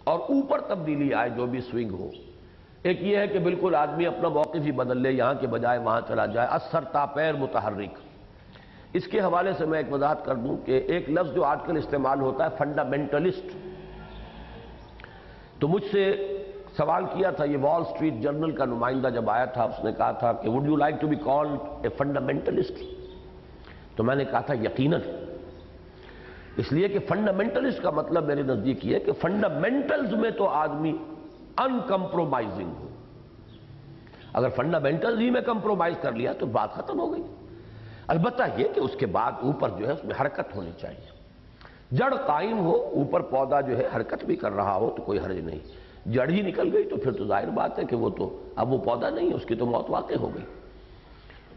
اور اوپر تبدیلی آئے جو بھی سوئنگ ہو۔ ایک یہ ہے کہ بالکل آدمی اپنا موقف ہی بدل لے، یہاں کے بجائے وہاں چلا جائے، اثر تاپیر متحرک۔ اس کے حوالے سے میں ایک وضاحت کر دوں کہ ایک لفظ جو آج کل استعمال ہوتا ہے فنڈامنٹلسٹ، تو مجھ سے سوال کیا تھا یہ وال اسٹریٹ جرنل کا نمائندہ جب آیا تھا، اس نے کہا تھا کہ would you like to be called a fundamentalist? تو میں نے کہا تھا یقیناً، اس لیے کہ فنڈامنٹلسٹ کا مطلب میرے نزدیک یہ ہے کہ فنڈامنٹلز میں تو آدمی ان کمپرومائزنگ ہو۔ اگر فنڈامنٹلز ہی میں کمپرومائز کر لیا تو بات ختم ہو گئی۔ البتہ یہ کہ اس کے بعد اوپر جو ہے اس میں حرکت ہونی چاہیے، جڑ قائم ہو، اوپر پودا جو ہے حرکت بھی کر رہا ہو تو کوئی حرج نہیں۔ جڑ ہی نکل گئی تو پھر تو ظاہر بات ہے کہ وہ تو اب وہ پودا نہیں ہے، اس کی تو موت واقع ہو گئی۔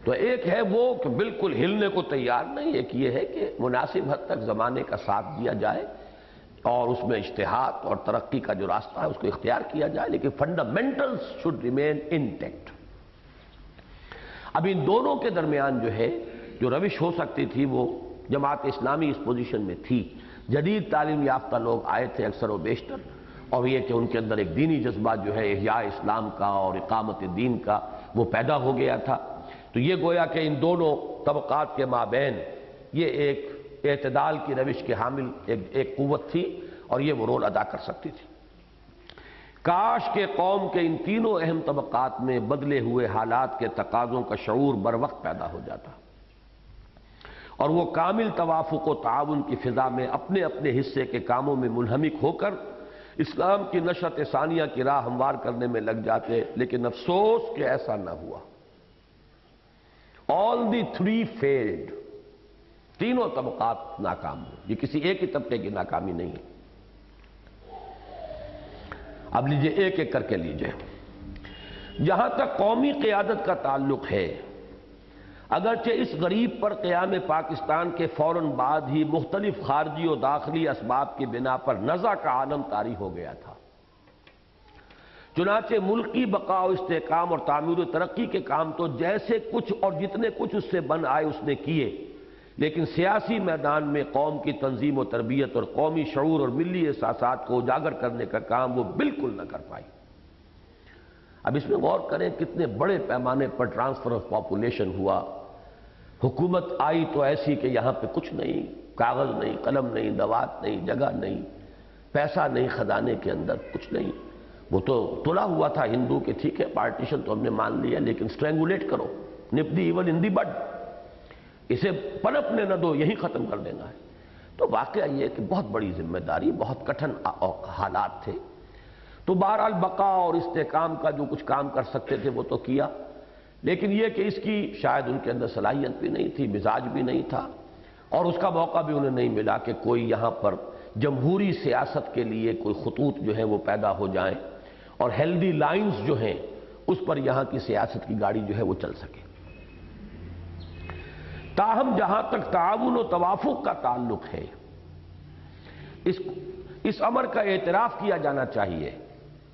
تو ایک ہے وہ کہ بالکل ہلنے کو تیار نہیں، ایک یہ ہے کہ مناسب حد تک زمانے کا ساتھ دیا جائے اور اس میں اجتہاد اور ترقی کا جو راستہ ہے اس کو اختیار کیا جائے، لیکن فنڈامنٹلز شوڈ ریمین انٹیکٹ۔ اب ان دونوں کے درمیان جو ہے جو روش ہو سکتی تھی وہ جماعت اسلامی اس پوزیشن میں تھی۔ جدید تعلیم یافتہ لوگ آئے تھے اکثر و بیشتر، اور یہ کہ ان کے اندر ایک دینی جذبہ جو ہے احیاء اسلام کا اور اقامت دین کا وہ پیدا ہو گیا تھا۔ تو یہ گویا کہ ان دونوں طبقات کے مابین یہ ایک اعتدال کی روش کے حامل ایک قوت تھی اور یہ وہ رول ادا کر سکتی تھی۔ کاش کہ قوم کے ان تینوں اہم طبقات میں بدلے ہوئے حالات کے تقاضوں کا شعور بر وقت پیدا ہو جاتا اور وہ کامل توافق و تعاون کی فضا میں اپنے اپنے حصے کے کاموں میں منہمک ہو کر اسلام کی نشأت ثانیہ کی راہ ہموار کرنے میں لگ جاتے، لیکن افسوس کہ ایسا نہ ہوا۔ All the three failed، تینوں طبقات ناکام ہوئے، یہ کسی ایک ہی طبقے کی ناکامی نہیں ہے۔ اب لیجئے ایک ایک کر کے لیجئے۔ جہاں تک قومی قیادت کا تعلق ہے، اگرچہ اس غریب پر قیام پاکستان کے فوراً بعد ہی مختلف خارجی و داخلی اسباب کی بنا پر نزع کا عالم طاری ہو گیا تھا، چنانچہ ملکی بقا و استحکام اور تعمیر و ترقی کے کام تو جیسے کچھ اور جتنے کچھ اس سے بن آئے اس نے کیے، لیکن سیاسی میدان میں قوم کی تنظیم و تربیت اور قومی شعور اور ملی احساسات کو اجاگر کرنے کا کام وہ بالکل نہ کر پائی۔ اب اس میں غور کریں کتنے بڑے پیمانے پر ٹرانسفر آف پاپولیشن ہوا۔ حکومت آئی تو ایسی کہ یہاں پہ کچھ نہیں، کاغذ نہیں، قلم نہیں، دوات نہیں، جگہ نہیں، پیسہ نہیں، خزانے کے اندر کچھ نہیں۔ وہ تو تلا ہوا تھا ہندو کے، ٹھیک ہے پارٹیشن تو ہم نے مان لیا، لیکن سٹرینگولیٹ کرو، نپ دی ایول ان دی بڈ، اسے پنپنے نہ دو، یہی ختم کر دینا ہے۔ تو واقعہ یہ کہ بہت بڑی ذمہ داری، بہت کٹھن حالات تھے۔ تو بہرحال بقا اور استحکام کا جو کچھ کام کر سکتے تھے وہ تو کیا، لیکن یہ کہ اس کی شاید ان کے اندر صلاحیت بھی نہیں تھی، مزاج بھی نہیں تھا، اور اس کا موقع بھی انہیں نہیں ملا کہ کوئی یہاں پر جمہوری سیاست کے لیے کوئی خطوط جو ہیں وہ پیدا ہو جائیں اور ہیلدی لائنز جو ہیں اس پر یہاں کی سیاست کی گاڑی جو ہے وہ چل سکے۔ تاہم جہاں تک تعاون و توافق کا تعلق ہے، اس امر کا اعتراف کیا جانا چاہیے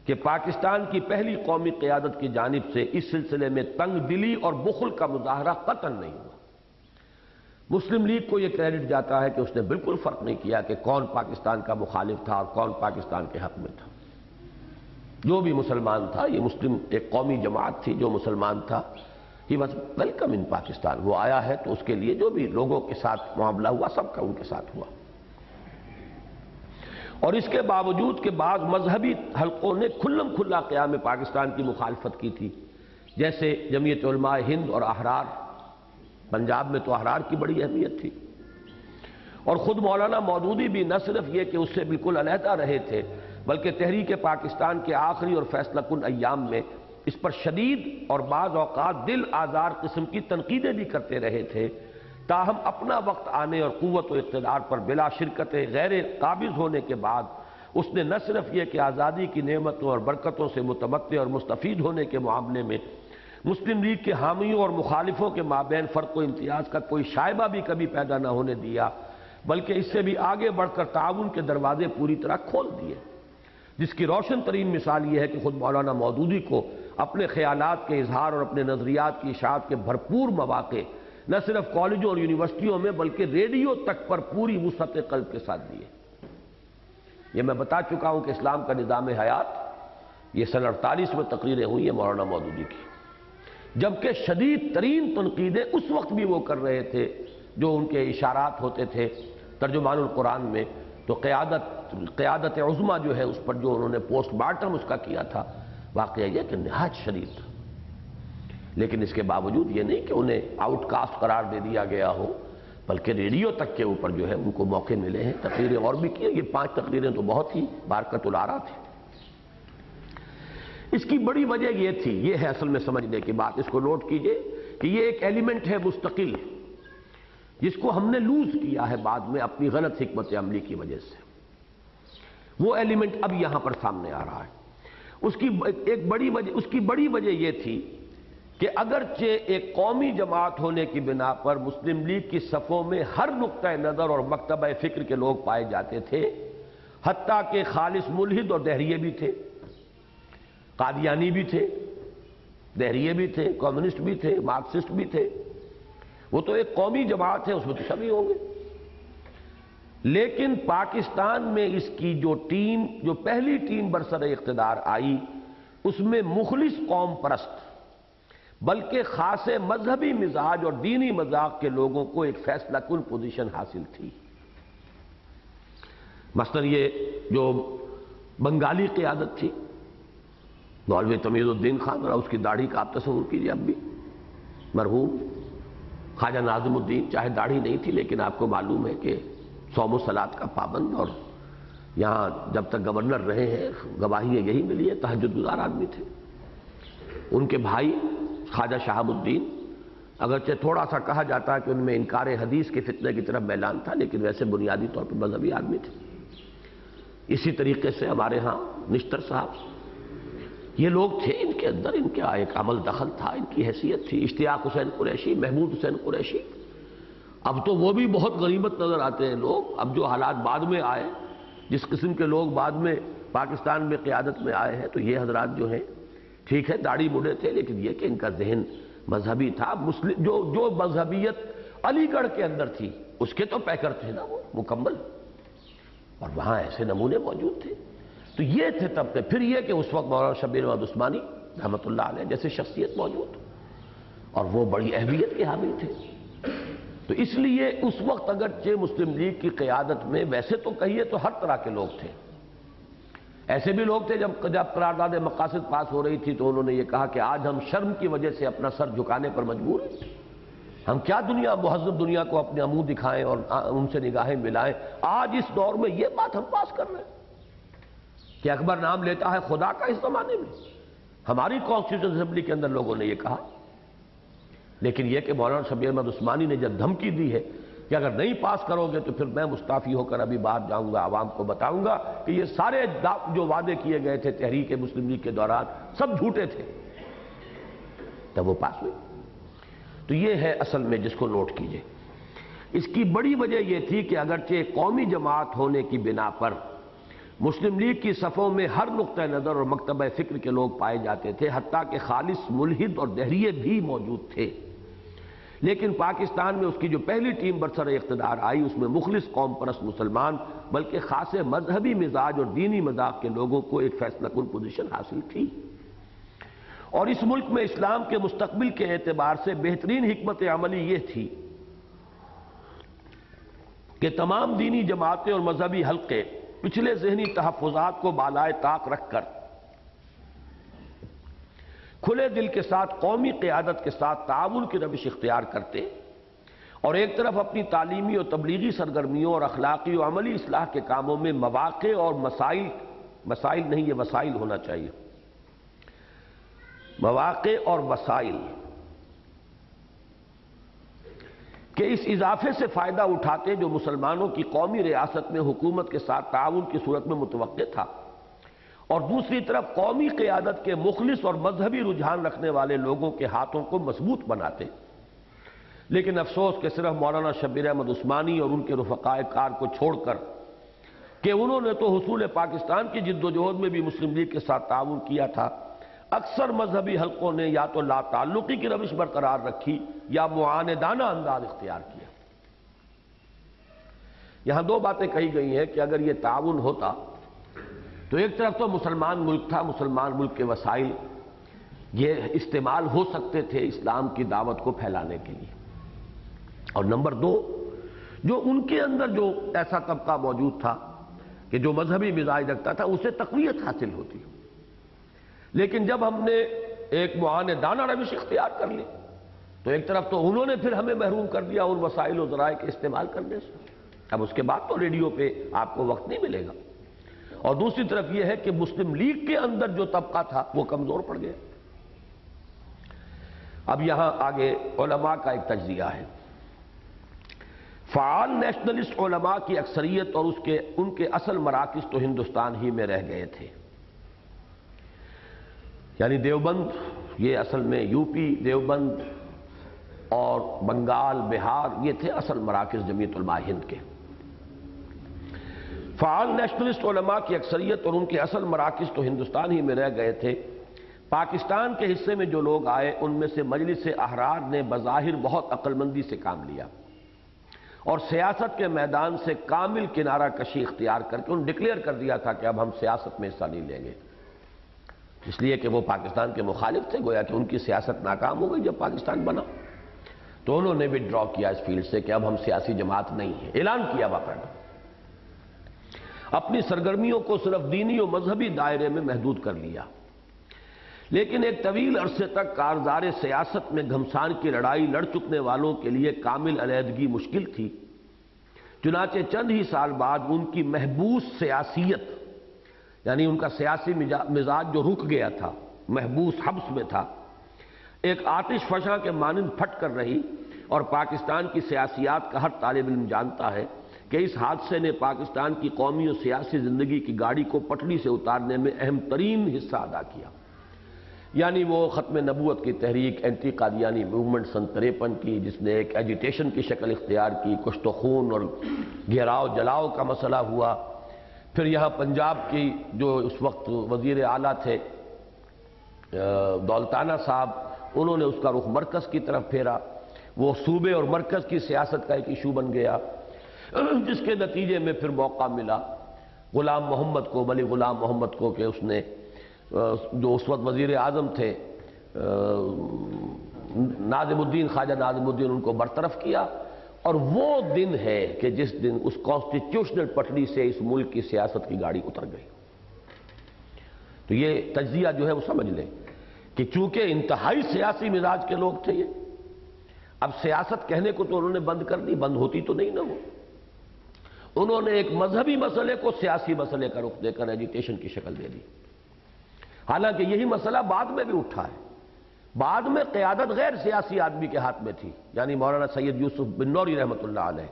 کہ پاکستان کی پہلی قومی قیادت کی جانب سے اس سلسلے میں تنگ دلی اور بخل کا مظاہرہ قطعاً نہیں ہوا۔ مسلم لیگ کو یہ کریڈٹ جاتا ہے کہ اس نے بالکل فرق نہیں کیا کہ کون پاکستان کا مخالف تھا اور کون پاکستان کے حق میں تھا۔ جو بھی مسلمان تھا، یہ مسلم ایک قومی جماعت تھی، جو مسلمان تھا he was welcome in Pakistan, وہ آیا ہے تو اس کے لیے جو بھی لوگوں کے ساتھ معاملہ ہوا سب کا ان کے ساتھ ہوا۔ اور اس کے باوجود کہ بعض مذہبی حلقوں نے کھلم کھلا قیام پاکستان کی مخالفت کی تھی، جیسے جمعیت علماء ہند اور احرار، پنجاب میں تو احرار کی بڑی اہمیت تھی، اور خود مولانا مودودی بھی نہ صرف یہ کہ اس سے بالکل علیحدہ رہے تھے بلکہ تحریک پاکستان کے آخری اور فیصلہ کن ایام میں اس پر شدید اور بعض اوقات دل آزار قسم کی تنقیدیں بھی کرتے رہے تھے۔ تاہم اپنا وقت آنے اور قوت و اقتدار پر بلا شرکت غیر قابض ہونے کے بعد اس نے نہ صرف یہ کہ آزادی کی نعمتوں اور برکتوں سے متمتع اور مستفید ہونے کے معاملے میں مسلم لیگ کے حامیوں اور مخالفوں کے مابین فرق و امتیاز کا کوئی شائبہ بھی کبھی پیدا نہ ہونے دیا، بلکہ اس سے بھی آگے بڑھ کر تعاون کے دروازے پوری طرح کھول دیے، جس کی روشن ترین مثال یہ ہے کہ خود مولانا مودودی کو اپنے خیالات کے اظہار اور اپنے نظریات کی اشاعت کے بھرپور مواقع نہ صرف کالجوں اور یونیورسٹیوں میں بلکہ ریڈیو تک پر پوری وسعت قلب کے ساتھ دیے۔ یہ میں بتا چکا ہوں کہ اسلام کا نظام حیات یہ سن 48 میں تقریریں ہوئی ہیں مولانا مودودی کی، جبکہ شدید ترین تنقیدیں اس وقت بھی وہ کر رہے تھے جو ان کے اشارات ہوتے تھے ترجمان القرآن میں، تو قیادت عظمیٰ جو ہے اس پر جو انہوں نے پوسٹ مارٹم اس کا کیا تھا، واقعہ یہ کہ نہایت شدید تھا۔ لیکن اس کے باوجود یہ نہیں کہ انہیں آؤٹ کاسٹ قرار دے دیا گیا ہو، بلکہ ریڈیو تک کے اوپر جو ہے ان کو موقع ملے ہیں، تقریریں اور بھی کی۔ یہ 5 تقریریں تو بہت ہی بارکت الآراء تھیں۔ اس کی بڑی وجہ یہ تھی، یہ ہے اصل میں سمجھنے کی بات، اس کو نوٹ کیجئے کہ یہ ایک ایلیمنٹ ہے مستقل جس کو ہم نے لوز کیا ہے بعد میں اپنی غلط حکمت عملی کی وجہ سے۔ وہ ایلیمنٹ اب یہاں پر سامنے آ رہا ہے۔ اس کی بڑی وجہ یہ تھی کہ اگرچہ ایک قومی جماعت ہونے کی بنا پر مسلم لیگ کی صفوں میں ہر نقطہ نظر اور مکتبہ فکر کے لوگ پائے جاتے تھے، حتیٰ کہ خالص ملحد اور دہریے بھی تھے، قادیانی بھی تھے، دہریے بھی تھے، کمیونسٹ بھی تھے، مارکسسٹ بھی تھے۔ وہ تو ایک قومی جماعت ہے، اس میں تو سبھی ہوں گے۔ لیکن پاکستان میں اس کی جو پہلی ٹیم برسر اقتدار آئی، اس میں مخلص قوم پرست بلکہ خاص مذہبی مزاج اور دینی مذاق کے لوگوں کو ایک فیصلہ کن پوزیشن حاصل تھی۔ مثلا یہ جو بنگالی قیادت تھی، مولوی تمیز الدین خان، اور اس کی داڑھی کا آپ تصور کیجئے، اب بھی مرحوم خواجہ ناظم الدین، چاہے داڑھی نہیں تھی لیکن آپ کو معلوم ہے کہ صوم و صلات کا پابند، اور یہاں جب تک گورنر رہے ہیں گواہی یہی ملی ہے، تہجد گزار آدمی تھے۔ ان کے بھائی خواجہ شہاب الدین، اگرچہ تھوڑا سا کہا جاتا ہے کہ ان میں انکار حدیث کے فتنے کی طرف میلان تھا، لیکن ویسے بنیادی طور پر مذہبی آدمی تھے۔ اسی طریقے سے ہمارے ہاں نشتر صاحب، یہ لوگ تھے، ان کے اندر ان کا ایک عمل دخل تھا، ان کی حیثیت تھی۔ اشتیاق حسین قریشی، محمود حسین قریشی، اب تو وہ بھی بہت غریبت نظر آتے ہیں لوگ، اب جو حالات بعد میں آئے، جس قسم کے لوگ بعد میں پاکستان میں قیادت میں آئے ہیں، تو یہ حضرات جو ہیں ٹھیک ہے داڑھی مڈے تھے، لیکن یہ کہ ان کا ذہن مذہبی تھا۔ جو مذہبیت علی گڑھ کے اندر تھی اس کے تو پیکر تھے نا وہ مکمل، اور وہاں ایسے نمونے موجود تھے۔ تو یہ تھے طبقے۔ پھر یہ کہ اس وقت مولانا شبیر احمد عثمانی رحمۃ اللہ علیہ جیسے شخصیت موجود، اور وہ بڑی اہمیت کے حامل تھے۔ تو اس لیے اس وقت اگرچہ مسلم لیگ کی قیادت میں ویسے تو کہیے تو ہر طرح کے لوگ تھے، ایسے بھی لوگ تھے جب قرارداد مقاصد پاس ہو رہی تھی تو انہوں نے یہ کہا کہ آج ہم شرم کی وجہ سے اپنا سر جھکانے پر مجبور ہیں، ہم کیا مہذب دنیا کو اپنے منہ دکھائیں اور ان سے نگاہیں ملائیں۔ آج اس دور میں یہ بات ہم پاس کر رہے ہیں کہ اکبر نام لیتا ہے خدا کا، اس زمانے میں ہماری کانسٹیٹیوشن اسمبلی کے اندر لوگوں نے یہ کہا۔ لیکن یہ کہ مولانا شبیر احمد عثمانی نے جب دھمکی دی ہے کہ اگر نہیں پاس کرو گے تو پھر میں مستعفی ہو کر ابھی باہر جاؤں گا، عوام کو بتاؤں گا کہ یہ سارے جو وعدے کیے گئے تھے تحریک مسلم لیگ کے دوران سب جھوٹے تھے، تب وہ پاس ہوئی۔ تو یہ ہے اصل میں جس کو نوٹ کیجئے۔ اس کی بڑی وجہ یہ تھی کہ اگرچہ قومی جماعت ہونے کی بنا پر مسلم لیگ کی صفوں میں ہر نقطہ نظر اور مکتبہ فکر کے لوگ پائے جاتے تھے، حتیٰ کہ خالص ملحد اور دہریے بھی موجود تھے، لیکن پاکستان میں اس کی جو پہلی ٹیم برسر اقتدار آئی اس میں مخلص قوم پرست مسلمان بلکہ خاص مذہبی مزاج اور دینی مذاق کے لوگوں کو ایک فیصلہ کن پوزیشن حاصل تھی۔ اور اس ملک میں اسلام کے مستقبل کے اعتبار سے بہترین حکمت عملی یہ تھی کہ تمام دینی جماعتیں اور مذہبی حلقے پچھلے ذہنی تحفظات کو بالائے طاق رکھ کر کھلے دل کے ساتھ قومی قیادت کے ساتھ تعاون کی روش اختیار کرتے، اور ایک طرف اپنی تعلیمی اور تبلیغی سرگرمیوں اور اخلاقی و عملی اصلاح کے کاموں میں مواقع اور مسائل نہیں، یہ وسائل ہونا چاہیے، مواقع اور وسائل کہ اس اضافے سے فائدہ اٹھاتے جو مسلمانوں کی قومی ریاست میں حکومت کے ساتھ تعاون کی صورت میں متوقع تھا، اور دوسری طرف قومی قیادت کے مخلص اور مذہبی رجحان رکھنے والے لوگوں کے ہاتھوں کو مضبوط بناتے۔ لیکن افسوس کہ صرف مولانا شبیر احمد عثمانی اور ان کے رفقائے کار کو چھوڑ کر کہ انہوں نے تو حصول پاکستان کی جد و جہد میں بھی مسلم لیگ کے ساتھ تعاون کیا تھا، اکثر مذہبی حلقوں نے یا تو لا تعلقی کی روش برقرار رکھی یا معاندانہ انداز اختیار کیا۔ یہاں دو باتیں کہی گئی ہیں کہ اگر یہ تعاون ہوتا تو ایک طرف تو مسلمان ملک تھا، مسلمان ملک کے وسائل یہ استعمال ہو سکتے تھے اسلام کی دعوت کو پھیلانے کے لیے، اور نمبر دو، جو ان کے اندر جو ایسا طبقہ موجود تھا کہ جو مذہبی مزاج رکھتا تھا، اسے تقویت حاصل ہوتی۔ لیکن جب ہم نے ایک معاندانہ روش اختیار کر لی تو ایک طرف تو انہوں نے پھر ہمیں محروم کر دیا ان وسائل و ذرائع کے استعمال کرنے سے، اب اس کے بعد تو ریڈیو پہ آپ کو وقت نہیں ملے گا، اور دوسری طرف یہ ہے کہ مسلم لیگ کے اندر جو طبقہ تھا وہ کمزور پڑ گیا۔ اب یہاں آگے علماء کا ایک تجزیہ ہے۔ فعال نیشنلسٹ علماء کی اکثریت اور ان کے اصل مراکز تو ہندوستان ہی میں رہ گئے تھے، یعنی دیوبند، یہ اصل میں یو پی، دیوبند اور بنگال، بہار، یہ تھے اصل مراکز جمعیت علماء ہند کے۔ فعال نیشنلسٹ علماء کی اکثریت اور ان کے اصل مراکز تو ہندوستان ہی میں رہ گئے تھے۔ پاکستان کے حصے میں جو لوگ آئے ان میں سے مجلس احرار نے بظاہر بہت عقل مندی سے کام لیا اور سیاست کے میدان سے کامل کنارہ کشی اختیار کر کے انہوں نے ڈکلیئر کر دیا تھا کہ اب ہم سیاست میں حصہ نہیں لیں گے، اس لیے کہ وہ پاکستان کے مخالف تھے، گویا کہ ان کی سیاست ناکام ہو گئی جب پاکستان بنا، تو انہوں نے بھی ڈرا کیا اس فیلڈ سے کہ اب ہم سیاسی جماعت نہیں ہیں، اعلان کیا باقاعدہ، اپنی سرگرمیوں کو صرف دینی و مذہبی دائرے میں محدود کر لیا۔ لیکن ایک طویل عرصے تک کارزار سیاست میں گھمسان کی لڑائی لڑ چکنے والوں کے لیے کامل علیحدگی مشکل تھی، چنانچہ چند ہی سال بعد ان کی محبوس سیاسیت، یعنی ان کا سیاسی مزاج جو رک گیا تھا، محبوس حبس میں تھا، ایک آتش فشاں کے مانند پھٹ کر رہی، اور پاکستان کی سیاسیات کا ہر طالب علم جانتا ہے کہ اس حادثے نے پاکستان کی قومی و سیاسی زندگی کی گاڑی کو پٹری سے اتارنے میں اہم ترین حصہ ادا کیا۔ یعنی وہ ختم نبوت کی تحریک، اینٹی قادیانی موومنٹ سن 53 کی، جس نے ایک ایجیٹیشن کی شکل اختیار کی، کشت و خون اور گھیراؤ جلاؤ کا مسئلہ ہوا۔ پھر یہاں پنجاب کی جو اس وقت وزیر اعلیٰ تھے دولتانہ صاحب، انہوں نے اس کا رخ مرکز کی طرف پھیرا، وہ صوبے اور مرکز کی سیاست کا ایک ایشو بن گیا، جس کے نتیجے میں پھر موقع ملا غلام محمد کو، ولی غلام محمد کو، کہ اس نے جو اس وقت وزیر اعظم تھے ناظم الدین، خواجہ ناظم الدین، ان کو برطرف کیا، اور وہ دن ہے کہ جس دن اس کانسٹیٹیوشنل پٹڑی سے اس ملک کی سیاست کی گاڑی اتر گئی۔ تو یہ تجزیہ جو ہے وہ سمجھ لیں کہ چونکہ انتہائی سیاسی مزاج کے لوگ تھے یہ، اب سیاست کہنے کو تو انہوں نے بند کر دی، بند ہوتی تو نہیں نہ وہ، انہوں نے ایک مذہبی مسئلے کو سیاسی مسئلے کا رخ دے کر ایجیٹیشن کی شکل دے دی۔ حالانکہ یہی مسئلہ بعد میں بھی اٹھا ہے، بعد میں قیادت غیر سیاسی آدمی کے ہاتھ میں تھی، یعنی مولانا سید یوسف بن نوری رحمۃ اللہ علیہ،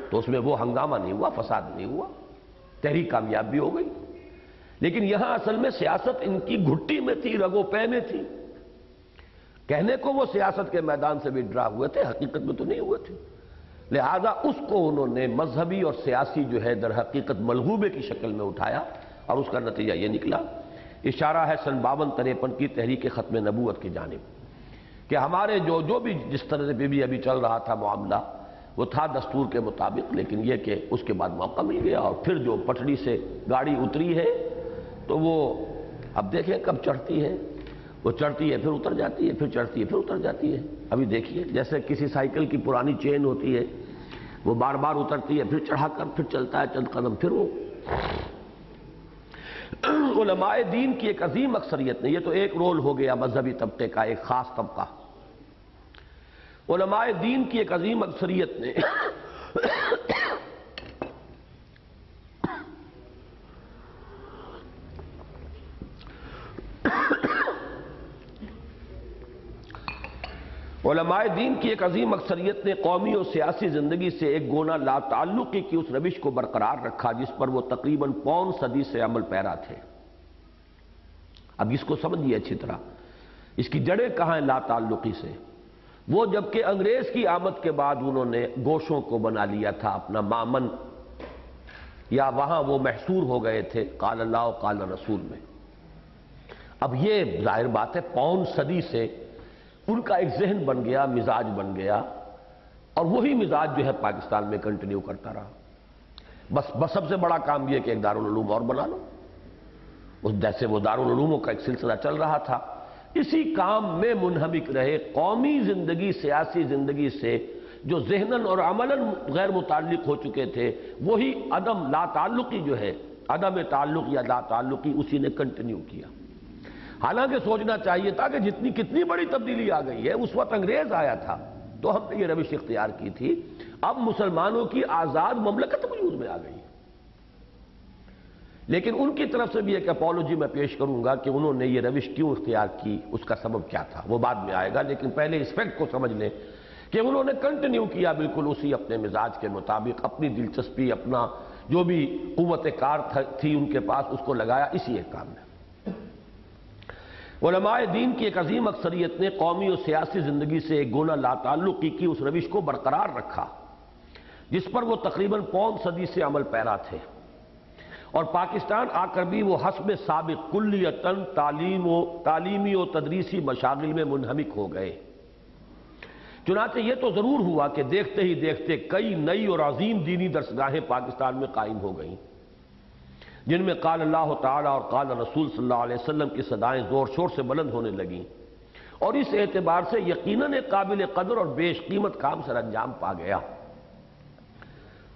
تو اس میں وہ ہنگامہ نہیں ہوا، فساد نہیں ہوا، تحریک کامیاب بھی ہو گئی۔ لیکن یہاں اصل میں سیاست ان کی گھٹی میں تھی، رگو پے میں تھی، کہنے کو وہ سیاست کے میدان سے بھی ڈرا ہوئے تھے، حقیقت میں تو نہیں ہوئے تھے، لہذا اس کو انہوں نے مذہبی اور سیاسی جو ہے در حقیقت ملغوبے کی شکل میں اٹھایا، اور اس کا نتیجہ یہ نکلا۔ اشارہ ہے سن 52-53 کی تحریک ختم نبوت کی جانب، کہ ہمارے جو بھی جس طرح سے بھی ابھی چل رہا تھا معاملہ، وہ تھا دستور کے مطابق، لیکن یہ کہ اس کے بعد موقع مل گیا، اور پھر جو پٹڑی سے گاڑی اتری ہے تو وہ اب دیکھیں کب چڑھتی ہے، وہ چڑھتی ہے پھر اتر جاتی ہے، پھر چڑھتی ہے پھر اتر جاتی ہے۔ ابھی دیکھیے جیسے کسی سائیکل کی پرانی چین ہوتی ہے، وہ بار بار اترتی ہے، پھر چڑھا کر پھر چلتا ہے چند قدم، پھر وہ علماء دین کی ایک عظیم اکثریت نے، یہ تو ایک رول ہو گیا مذہبی طبقے کا، ایک خاص طبقہ، علماء دین کی ایک عظیم اکثریت نے علماء دین کی ایک عظیم اکثریت نے قومی اور سیاسی زندگی سے ایک گونا لا تعلقی کی اس روش کو برقرار رکھا جس پر وہ تقریباً پون صدی سے عمل پیرا تھے۔ اب اس کو سمجھیے اچھی طرح، اس کی جڑیں کہاں ہیں لا تعلقی سے؟ وہ جبکہ انگریز کی آمد کے بعد انہوں نے گوشوں کو بنا لیا تھا اپنا مامن، یا وہاں وہ محصور ہو گئے تھے قال اللہ و قال رسول میں۔ اب یہ ظاہر بات ہے پون صدی سے ان کا ایک ذہن بن گیا، مزاج بن گیا، اور وہی مزاج جو ہے پاکستان میں کنٹینیو کرتا رہا۔ بس سب سے بڑا کام یہ کہ ایک دارالعلوم اور بنا لو، اس جیسے وہ دارالعلوموں کا ایک سلسلہ چل رہا تھا، اسی کام میں منہمک رہے، قومی زندگی، سیاسی زندگی سے جو ذہناً اور عملاً غیر متعلق ہو چکے تھے، وہی عدم لا تعلقی جو ہے، عدم تعلق یا لا تعلقی، اسی نے کنٹینیو کیا۔ حالانکہ سوچنا چاہیے تھا کہ کتنی بڑی تبدیلی آ گئی ہے، اس وقت انگریز آیا تھا تو ہم نے یہ روش اختیار کی تھی، اب مسلمانوں کی آزاد مملکت وجود میں آ گئی۔ لیکن ان کی طرف سے بھی ایک اپالوجی میں پیش کروں گا کہ انہوں نے یہ روش کیوں اختیار کی، اس کا سبب کیا تھا، وہ بعد میں آئے گا، لیکن پہلے اس فیکٹ کو سمجھ لیں کہ انہوں نے کنٹینیو کیا بالکل اسی اپنے مزاج کے مطابق، اپنی دلچسپی، اپنا جو بھی قوت کار تھی ان کے پاس، اس کو لگایا اسی ایک کام میں۔ علماء دین کی ایک عظیم اکثریت نے قومی اور سیاسی زندگی سے ایک گونا لا تعلقی کی اس روش کو برقرار رکھا جس پر وہ تقریباً پون صدی سے عمل پیرا تھے، اور پاکستان آ کر بھی وہ حسب سابق کلیتاً تعلیمی و تدریسی مشاغل میں منہمک ہو گئے۔ چنانچہ یہ تو ضرور ہوا کہ دیکھتے ہی دیکھتے کئی نئی اور عظیم دینی درسگاہیں پاکستان میں قائم ہو گئیں، جن میں قال اللہ تعالی اور قال رسول صلی اللہ علیہ وسلم کی صدائیں زور شور سے بلند ہونے لگیں، اور اس اعتبار سے یقیناً ایک قابل قدر اور بیش قیمت کام سر انجام پا گیا۔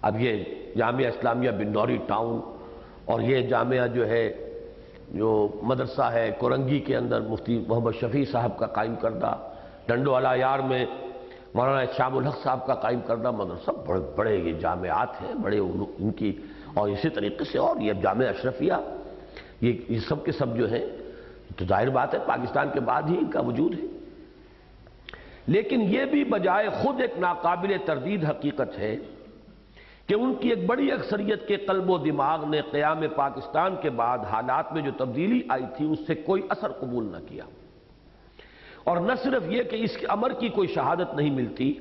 اب یہ جامعہ اسلامیہ بنوری ٹاؤن اور یہ جامعہ جو ہے، جو مدرسہ ہے کورنگی کے اندر مفتی محمد شفیع صاحب کا قائم کردہ، ڈنڈو یار میں مولانا شام الحق صاحب کا قائم کردہ مدرسہ، بڑے بڑے یہ جامعات ہیں، بڑے ان کی، اور اسی طریقے سے اور یہ جامعہ اشرفیہ، یہ سب کے سب جو ہیں، تو ظاہر بات ہے پاکستان کے بعد ہی ان کا وجود ہے۔ لیکن یہ بھی بجائے خود ایک ناقابل تردید حقیقت ہے کہ ان کی ایک بڑی اکثریت کے قلب و دماغ نے قیام پاکستان کے بعد حالات میں جو تبدیلی آئی تھی اس سے کوئی اثر قبول نہ کیا، اور نہ صرف یہ کہ اس کے امر کی کوئی شہادت نہیں ملتی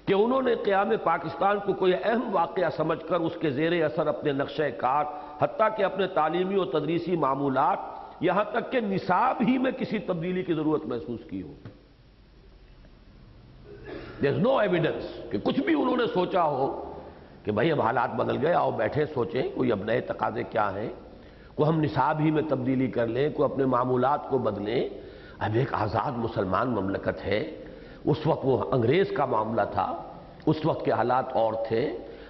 کہ انہوں نے قیام پاکستان کو کوئی اہم واقعہ سمجھ کر اس کے زیر اثر اپنے نقشہ کار، حتیٰ کہ اپنے تعلیمی و تدریسی معمولات، یہاں تک کہ نصاب ہی میں کسی تبدیلی کی ضرورت محسوس کی ہو۔ There is no evidence کہ کچھ بھی انہوں نے سوچا ہو کہ بھائی اب حالات بدل گئے، آؤ بیٹھے سوچیں کوئی اب نئے تقاضے کیا ہیں، کوئی ہم نصاب ہی میں تبدیلی کر لیں، کوئی اپنے معمولات کو بدلیں۔ اب ایک آزاد مسلمان مملکت ہے، اس وقت وہ انگریز کا معاملہ تھا، اس وقت کے حالات اور تھے،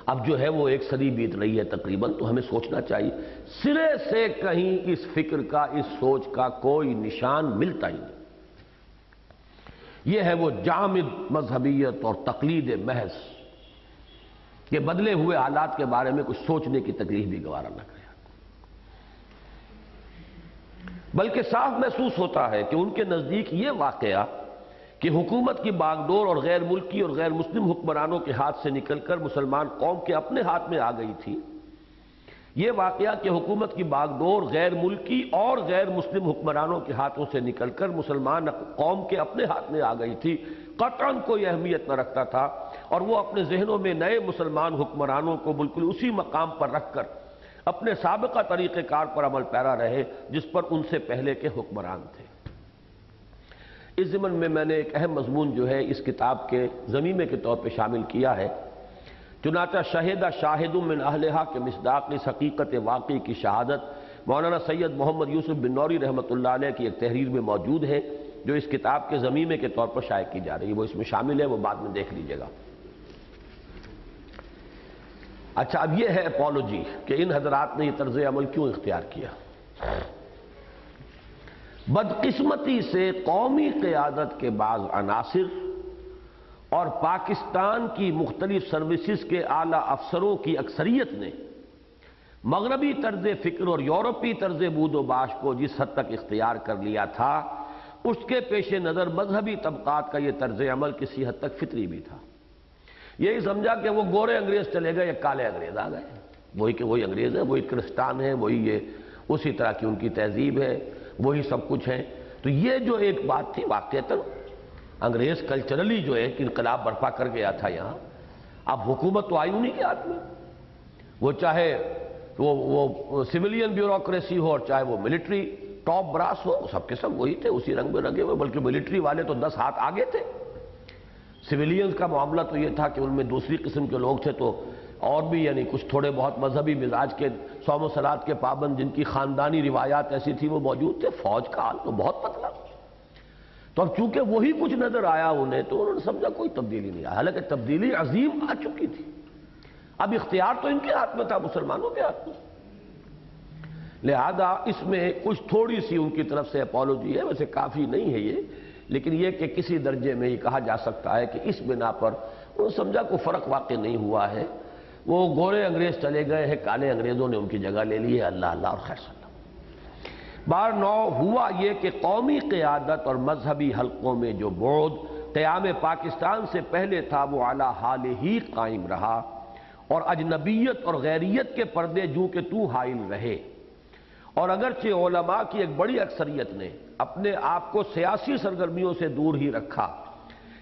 اب جو ہے وہ ایک صدی بیت رہی ہے تقریباً، تو ہمیں سوچنا چاہیے۔ سرے سے کہیں اس فکر کا، اس سوچ کا کوئی نشان ملتا ہی نہیں۔ یہ ہے وہ جامد مذہبیت اور تقلید محض کہ بدلے ہوئے حالات کے بارے میں کچھ سوچنے کی تکلیف بھی گوارا نہ کرے، بلکہ صاف محسوس ہوتا ہے کہ ان کے نزدیک یہ واقعہ کہ حکومت کی باغ ڈور اور غیر ملکی اور غیر مسلم حکمرانوں کے ہاتھ سے نکل کر مسلمان قوم کے اپنے ہاتھ میں آ گئی تھی، یہ واقعہ کہ حکومت کی باغ ڈور غیر ملکی اور غیر مسلم حکمرانوں کے ہاتھوں سے نکل کر مسلمان قوم کے اپنے ہاتھ میں آ گئی تھی، قطعاً کوئی اہمیت نہ رکھتا تھا، اور وہ اپنے ذہنوں میں نئے مسلمان حکمرانوں کو بالکل اسی مقام پر رکھ کر اپنے سابقہ طریقہ کار پر عمل پیرا رہے جس پر ان سے پہلے کے حکمران تھے۔ اس ضمن میں نے ایک اہم مضمون جو ہے اس کتاب کے ضمیمے کے طور پہ شامل کیا ہے، چنانچہ شہد شاہد من اہلہا کے مصداق اس حقیقت واقعی کی شہادت مولانا سید محمد یوسف بنوری رحمۃ اللہ علیہ کی ایک تحریر میں موجود ہے، جو اس کتاب کے ضمیمے کے طور پر شائع کی جا رہی ہے، وہ اس میں شامل ہے، وہ بعد میں دیکھ لیجئے گا۔ اچھا، اب یہ ہے اپالوجی کہ ان حضرات نے یہ طرز عمل کیوں اختیار کیا۔ بدقسمتی سے قومی قیادت کے بعض عناصر اور پاکستان کی مختلف سروسز کے اعلیٰ افسروں کی اکثریت نے مغربی طرز فکر اور یورپی طرز بود و باش کو جس حد تک اختیار کر لیا تھا، اس کے پیش نظر مذہبی طبقات کا یہ طرز عمل کسی حد تک فطری بھی تھا۔ یہی سمجھا کہ وہ گورے انگریز چلے گئے، ایک کالے انگریز آ گئے، وہی کہ وہی انگریز ہے، وہی کرسٹان ہے، وہی یہ اسی طرح کی ان کی تہذیب ہے، وہی سب کچھ ہے۔ تو یہ جو ایک بات تھی، واقعتاً انگریز کلچرلی جو ہے کہ انقلاب برپا کر گیا تھا یہاں، اب حکومت تو آئی انہی کے ہاتھ میں، وہ چاہے وہ سویلین بیوروکریسی ہو اور چاہے وہ ملٹری ٹاپ براس ہو، سب کے سب وہی تھے، اسی رنگ میں رنگے ہوئے، بلکہ ملٹری والے تو 10 ہاتھ آگے تھے۔ سویلینز کا معاملہ تو یہ تھا کہ ان میں دوسری قسم کے لوگ تھے، تو اور بھی یعنی کچھ تھوڑے بہت مذہبی مزاج کے صوم و صلات کے پابند جن کی خاندانی روایات ایسی تھی وہ موجود تھے. فوج کا حال تو بہت پتلا. تو اب چونکہ وہی کچھ نظر آیا انہیں تو انہوں نے سمجھا کوئی تبدیلی نہیں آئی، حالانکہ تبدیلی عظیم آ چکی تھی. اب اختیار تو ان کے ہاتھ میں تھا، مسلمانوں کے ہاتھ میں. لہذا اس میں کچھ تھوڑی سی ان کی طرف سے اپالوجی ہے، ویسے کافی نہیں ہے یہ، لیکن یہ کہ کسی درجے میں یہ کہا جا سکتا ہے کہ اس بنا پر انہوں نے سمجھا کوئی فرق واقع نہیں ہوا ہے. وہ گورے انگریز چلے گئے ہیں، کالے انگریزوں نے ان کی جگہ لے لی ہے، اللہ اللہ اور خیر صلی اللہ. بار نو ہوا یہ کہ قومی قیادت اور مذہبی حلقوں میں جو بعد قیام پاکستان سے پہلے تھا وہ اعلی حال ہی قائم رہا، اور اجنبیت اور غیریت کے پردے جوں کہ تو حائل رہے. اور اگرچہ علماء کی ایک بڑی اکثریت نے اپنے آپ کو سیاسی سرگرمیوں سے دور ہی رکھا،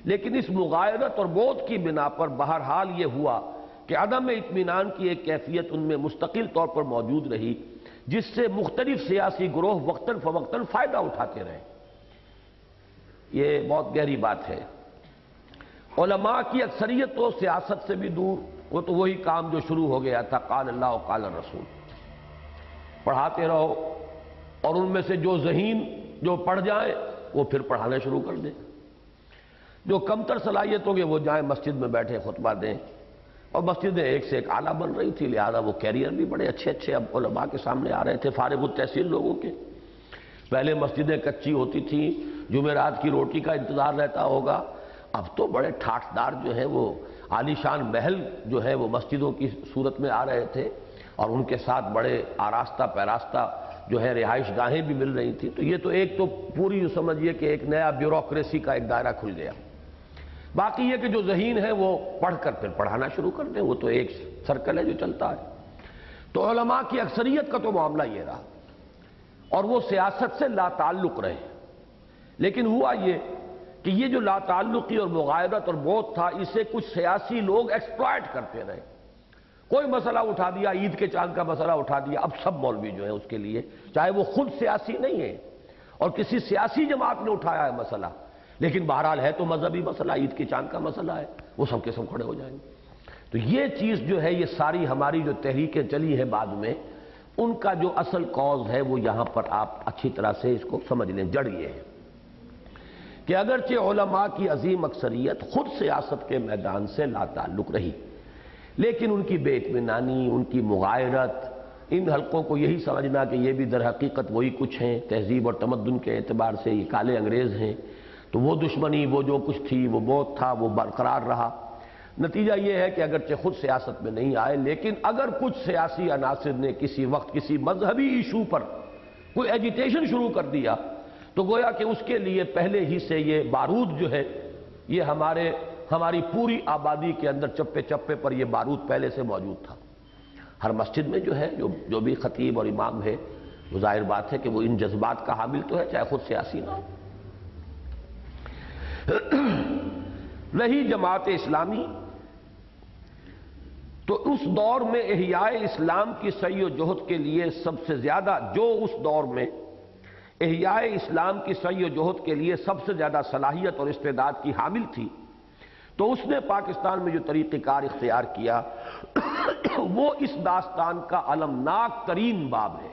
لیکن اس مغایرت اور بعد کی بنا پر بہرحال یہ ہوا کہ عدم اطمینان کی ایک کیفیت ان میں مستقل طور پر موجود رہی، جس سے مختلف سیاسی گروہ وقتاً فوقتاً فائدہ اٹھاتے رہے. یہ بہت گہری بات ہے. علماء کی اکثریت تو سیاست سے بھی دور، وہ تو وہی کام جو شروع ہو گیا تھا، قال اللہ و قال الرسول، پڑھاتے رہو، اور ان میں سے جو ذہین جو پڑھ جائیں وہ پھر پڑھانا شروع کر دیں، جو کمتر صلاحیت ہوں گے وہ جائیں مسجد میں بیٹھے خطبہ دیں. اور مسجدیں ایک سے ایک اعلیٰ بن رہی تھی، لہذا وہ کیریئر بھی بڑے اچھے اچھے اب علماء کے سامنے آ رہے تھے، فارغ التحصیل لوگوں کے. پہلے مسجدیں کچی ہوتی تھیں، جمعرات کی روٹی کا انتظار رہتا ہوگا، اب تو بڑے ٹھاٹھدار جو ہیں وہ عالی شان محل جو ہے وہ مسجدوں کی صورت میں آ رہے تھے، اور ان کے ساتھ بڑے آراستہ پیراستہ جو ہے رہائش گاہیں بھی مل رہی تھیں. تو یہ تو ایک تو پوری سمجھیے کہ ایک نیا بیوروکریسی کا ایک دائرہ کھل گیا. باقی یہ کہ جو ذہین ہے وہ پڑھ کر پھر پڑھانا شروع کر دیں، وہ تو ایک سرکل ہے جو چلتا ہے. تو علماء کی اکثریت کا تو معاملہ یہ رہا، اور وہ سیاست سے لا تعلق رہے. لیکن ہوا یہ کہ یہ جو لا تعلقی اور مغایرت اور بعد تھا، اسے کچھ سیاسی لوگ ایکسپلائٹ کرتے رہے. کوئی مسئلہ اٹھا دیا، عید کے چاند کا مسئلہ اٹھا دیا، اب سب مولوی جو ہیں اس کے لیے، چاہے وہ خود سیاسی نہیں ہے اور کسی سیاسی جماعت نے اٹھایا ہے مسئلہ، لیکن بہرحال ہے تو مذہبی مسئلہ، عید کے چاند کا مسئلہ ہے، وہ سب کے سب کھڑے ہو جائیں گے. تو یہ چیز جو ہے، یہ ساری ہماری جو تحریکیں چلی ہیں بعد میں، ان کا جو اصل کاز ہے وہ یہاں پر آپ اچھی طرح سے اس کو سمجھ لیں. جڑ یہ ہے کہ اگرچہ علماء کی عظیم اکثریت خود سیاست کے میدان سے لا تعلق رہی، لیکن ان کی بے اطمینانی، ان کی مغایرت، ان حلقوں کو یہی سمجھنا کہ یہ بھی در حقیقت وہی کچھ ہیں، تہذیب اور تمدن کے اعتبار سے یہ کالے انگریز ہیں، تو وہ دشمنی، وہ جو کچھ تھی، وہ بہت تھا، وہ برقرار رہا. نتیجہ یہ ہے کہ اگرچہ خود سیاست میں نہیں آئے، لیکن اگر کچھ سیاسی عناصر نے کسی وقت کسی مذہبی ایشو پر کوئی ایجیٹیشن شروع کر دیا، تو گویا کہ اس کے لیے پہلے ہی سے یہ بارود جو ہے، یہ ہماری پوری آبادی کے اندر چپے چپے پر یہ بارود پہلے سے موجود تھا. ہر مسجد میں جو ہے جو بھی خطیب اور امام ہے، وہ ظاہر بات ہے کہ وہ ان جذبات کا حامل تو ہے، چاہے خود سیاسی نہ ہو. رہی جماعت اسلامی، تو اس دور میں احیاء اسلام کی سعی و جہد کے لیے سب سے زیادہ، جو اس دور میں احیاء اسلام کی سعی و جہد کے لیے سب سے زیادہ صلاحیت اور استعداد کی حامل تھی، تو اس نے پاکستان میں جو طریقہ کار اختیار کیا وہ اس داستان کا المناک ترین باب ہے.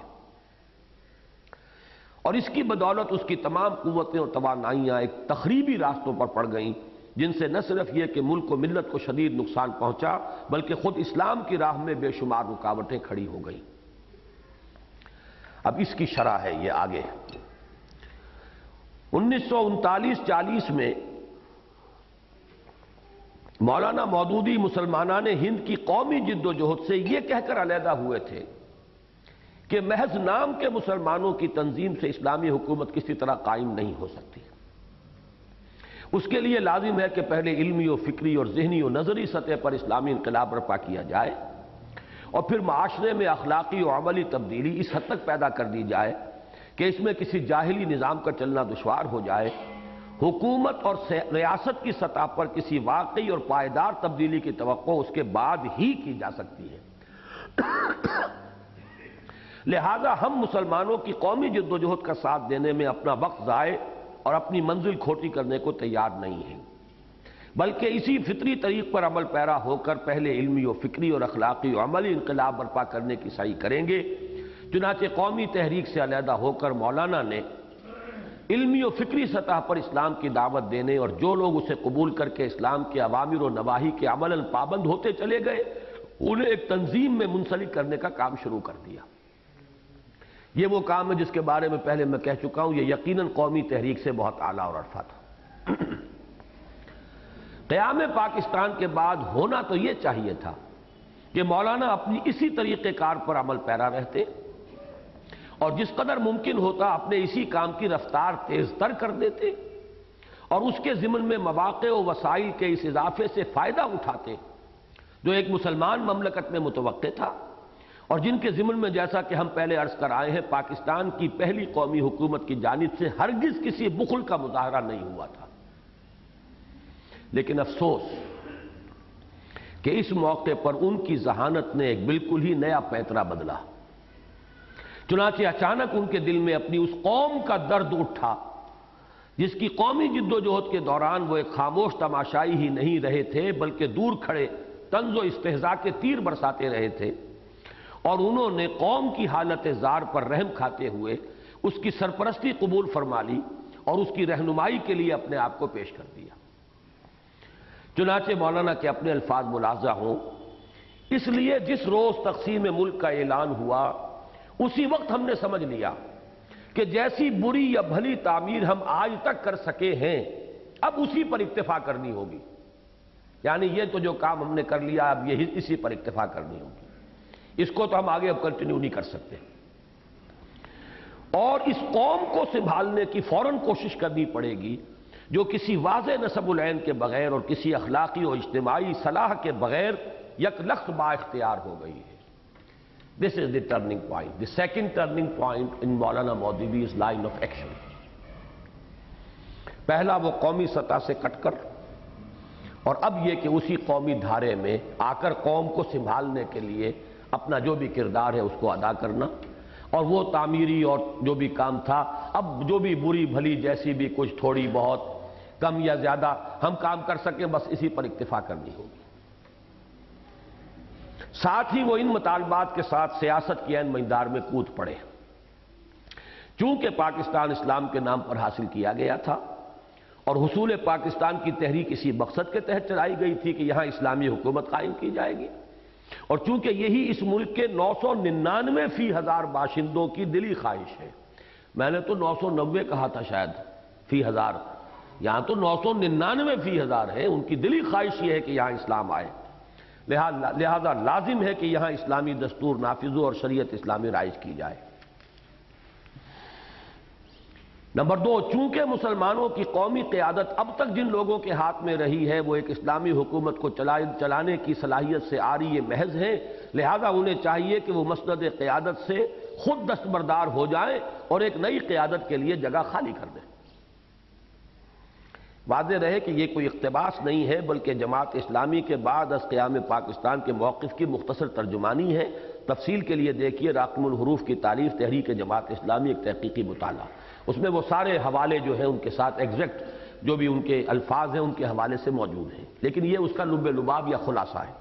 اور اس کی بدولت اس کی تمام قوتیں اور توانائیاں ایک تخریبی راستوں پر پڑ گئیں، جن سے نہ صرف یہ کہ ملک و ملت کو شدید نقصان پہنچا، بلکہ خود اسلام کی راہ میں بے شمار رکاوٹیں کھڑی ہو گئیں. اب اس کی شرح ہے یہ آگے. 1939-40 میں مولانا مودودی مسلمانان ہند کی قومی جد و جہد سے یہ کہہ کر علیحدہ ہوئے تھے کہ محض نام کے مسلمانوں کی تنظیم سے اسلامی حکومت کسی طرح قائم نہیں ہو سکتی. اس کے لیے لازم ہے کہ پہلے علمی و فکری اور ذہنی و نظری سطح پر اسلامی انقلاب برپا کیا جائے، اور پھر معاشرے میں اخلاقی و عملی تبدیلی اس حد تک پیدا کر دی جائے کہ اس میں کسی جاہلی نظام کا چلنا دشوار ہو جائے. حکومت اور ریاست کی سطح پر کسی واقعی اور پائیدار تبدیلی کی توقع اس کے بعد ہی کی جا سکتی ہے. لہذا ہم مسلمانوں کی قومی جد و جہد کا ساتھ دینے میں اپنا وقت ضائع اور اپنی منزل کھوٹی کرنے کو تیار نہیں ہیں. بلکہ اسی فطری طریق پر عمل پیرا ہو کر پہلے علمی و فکری اور اخلاقی و عملی انقلاب برپا کرنے کی سعی کریں گے۔ چنانچہ قومی تحریک سے علیحدہ ہو کر مولانا نے علمی و فکری سطح پر اسلام کی دعوت دینے اور جو لوگ اسے قبول کر کے اسلام کے اوامر و نواہی کے عملاً پابند ہوتے چلے گئے انہیں ایک تنظیم میں منسلک کرنے کا کام شروع کر دیا۔ یہ وہ کام ہے جس کے بارے میں پہلے میں کہہ چکا ہوں، یہ یقیناً قومی تحریک سے بہت اعلیٰ اور عرفہ تھا۔ قیام پاکستان کے بعد ہونا تو یہ چاہیے تھا کہ مولانا اپنی اسی طریقہ کار پر عمل پیرا رہتے اور جس قدر ممکن ہوتا اپنے اسی کام کی رفتار تیز تر کر دیتے اور اس کے ضمن میں مواقع و وسائل کے اس اضافے سے فائدہ اٹھاتے جو ایک مسلمان مملکت میں متوقع تھا، اور جن کے ضمن میں جیسا کہ ہم پہلے عرض کر آئے ہیں پاکستان کی پہلی قومی حکومت کی جانب سے ہرگز کسی بخل کا مظاہرہ نہیں ہوا تھا۔ لیکن افسوس کہ اس موقع پر ان کی ذہانت نے ایک بالکل ہی نیا پیترا بدلا۔ چنانچہ اچانک ان کے دل میں اپنی اس قوم کا درد اٹھا جس کی قومی جد و جہد کے دوران وہ ایک خاموش تماشائی ہی نہیں رہے تھے بلکہ دور کھڑے طنز و استہزاء کے تیر برساتے رہے تھے، اور انہوں نے قوم کی حالت زار پر رحم کھاتے ہوئے اس کی سرپرستی قبول فرما لی اور اس کی رہنمائی کے لیے اپنے آپ کو پیش کر دیا۔ چنانچہ مولانا کے اپنے الفاظ ملاحظہ ہوں، اس لیے جس روز تقسیم ملک کا اعلان ہوا اسی وقت ہم نے سمجھ لیا کہ جیسی بری یا بھلی تعمیر ہم آج تک کر سکے ہیں اب اسی پر اکتفا کرنی ہوگی، یعنی یہ تو جو کام ہم نے کر لیا اب یہ اسی پر اکتفا کرنی ہوگی، اس کو تو ہم آگے اب کنٹینیو نہیں کر سکتے، اور اس قوم کو سنبھالنے کی فوراً کوشش کرنی پڑے گی جو کسی واضح نسب العین کے بغیر اور کسی اخلاقی و اجتماعی صلاح کے بغیر یک لخت با اختیار ہو گئی ہے۔ This is the turning point, the second turning point in Maulana مودودی's line of action۔ پہلا وہ قومی سطح سے کٹ کر، اور اب یہ کہ اسی قومی دھارے میں آ کر قوم کو سنبھالنے کے لیے اپنا جو بھی کردار ہے اس کو ادا کرنا، اور وہ تعمیری اور جو بھی کام تھا اب جو بھی بری بھلی جیسی بھی کچھ تھوڑی بہت کم یا زیادہ ہم کام کر سکیں بس اسی پر اکتفا کرنی ہوگی۔ ساتھ ہی وہ ان مطالبات کے ساتھ سیاست کی عین میدان میں کود پڑے۔ چونکہ پاکستان اسلام کے نام پر حاصل کیا گیا تھا اور حصول پاکستان کی تحریک اسی مقصد کے تحت چلائی گئی تھی کہ یہاں اسلامی حکومت قائم کی جائے گی، اور چونکہ یہی اس ملک کے 999 فی ہزار باشندوں کی دلی خواہش ہے، میں نے تو 990 کہا تھا شاید فی ہزار، یہاں تو 999 فی ہزار ہے، ان کی دلی خواہش یہ ہے کہ یہاں اسلام آئے، لہذا لازم ہے کہ یہاں اسلامی دستور نافذ ہو اور شریعت اسلامی رائج کی جائے۔ نمبر 2، چونکہ مسلمانوں کی قومی قیادت اب تک جن لوگوں کے ہاتھ میں رہی ہے وہ ایک اسلامی حکومت کو چلانے کی صلاحیت سے عاری محض ہیں، لہذا انہیں چاہیے کہ وہ مسند قیادت سے خود دستبردار ہو جائیں اور ایک نئی قیادت کے لیے جگہ خالی کر دیں۔ واضح رہے کہ یہ کوئی اقتباس نہیں ہے بلکہ جماعت اسلامی کے بعد از قیام پاکستان کے موقف کی مختصر ترجمانی ہے۔ تفصیل کے لیے دیکھیے راقم الحروف کی تعریف تحریک جماعت اسلامی، ایک تحقیقی مطالعہ، اس میں وہ سارے حوالے جو ہیں ان کے ساتھ ایگزیکٹ جو بھی ان کے الفاظ ہیں ان کے حوالے سے موجود ہیں، لیکن یہ اس کا لب لباب یا خلاصہ ہے۔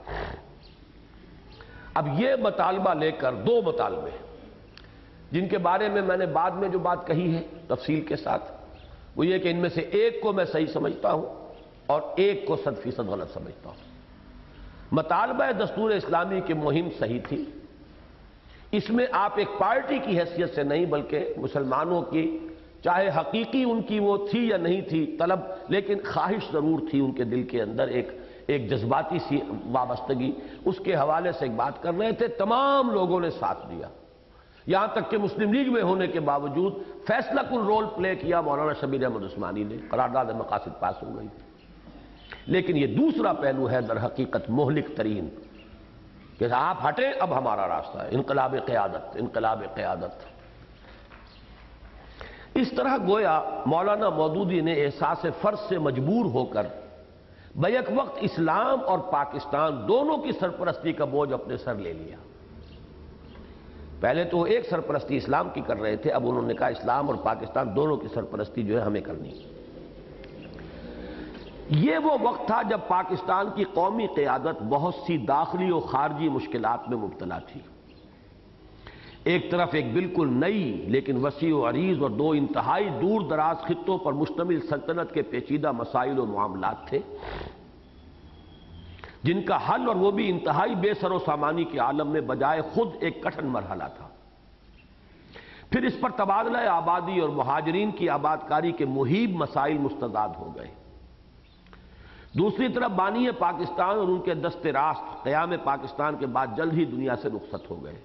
اب یہ مطالبہ لے کر 2 مطالبے جن کے بارے میں نے بعد میں جو بات کہی ہے تفصیل کے ساتھ، وہ یہ کہ ان میں سے ایک کو میں صحیح سمجھتا ہوں اور ایک کو 100% غلط سمجھتا ہوں۔ مطالبہ دستور اسلامی کی مہم صحیح تھی، اس میں آپ ایک پارٹی کی حیثیت سے نہیں بلکہ مسلمانوں کی چاہے حقیقی ان کی وہ تھی یا نہیں تھی طلب، لیکن خواہش ضرور تھی ان کے دل کے اندر ایک جذباتی سی وابستگی، اس کے حوالے سے ایک بات کر رہے تھے۔ تمام لوگوں نے ساتھ دیا، یہاں تک کہ مسلم لیگ میں ہونے کے باوجود فیصلہ کن رول پلے کیا مولانا شبیر احمد عثمانی نے، قرارداد مقاصد پاس ہو گئی۔ لیکن یہ دوسرا پہلو ہے در حقیقت مہلک ترین کہ آپ ہٹیں اب ہمارا راستہ ہے، انقلاب قیادت، انقلاب قیادت۔ اس طرح گویا مولانا مودودی نے احساس فرض سے مجبور ہو کر بیک وقت اسلام اور پاکستان دونوں کی سرپرستی کا بوجھ اپنے سر لے لیا۔ پہلے تو وہ ایک سرپرستی اسلام کی کر رہے تھے، اب انہوں نے کہا اسلام اور پاکستان دونوں کی سرپرستی جو ہے ہمیں کرنی ہے۔ یہ وہ وقت تھا جب پاکستان کی قومی قیادت بہت سی داخلی و خارجی مشکلات میں مبتلا تھی۔ ایک طرف ایک بالکل نئی لیکن وسیع و عریض اور دو انتہائی دور دراز خطوں پر مشتمل سلطنت کے پیچیدہ مسائل و معاملات تھے، جن کا حل اور وہ بھی انتہائی بے سر و سامانی کے عالم میں بجائے خود ایک کٹھن مرحلہ تھا۔ پھر اس پر تبادلہ آبادی اور مہاجرین کی آبادکاری کے مہیب مسائل مستزاد ہو گئے۔ دوسری طرف بانی پاکستان اور ان کے دست راست قیام پاکستان کے بعد جلد ہی دنیا سے رخصت ہو گئے۔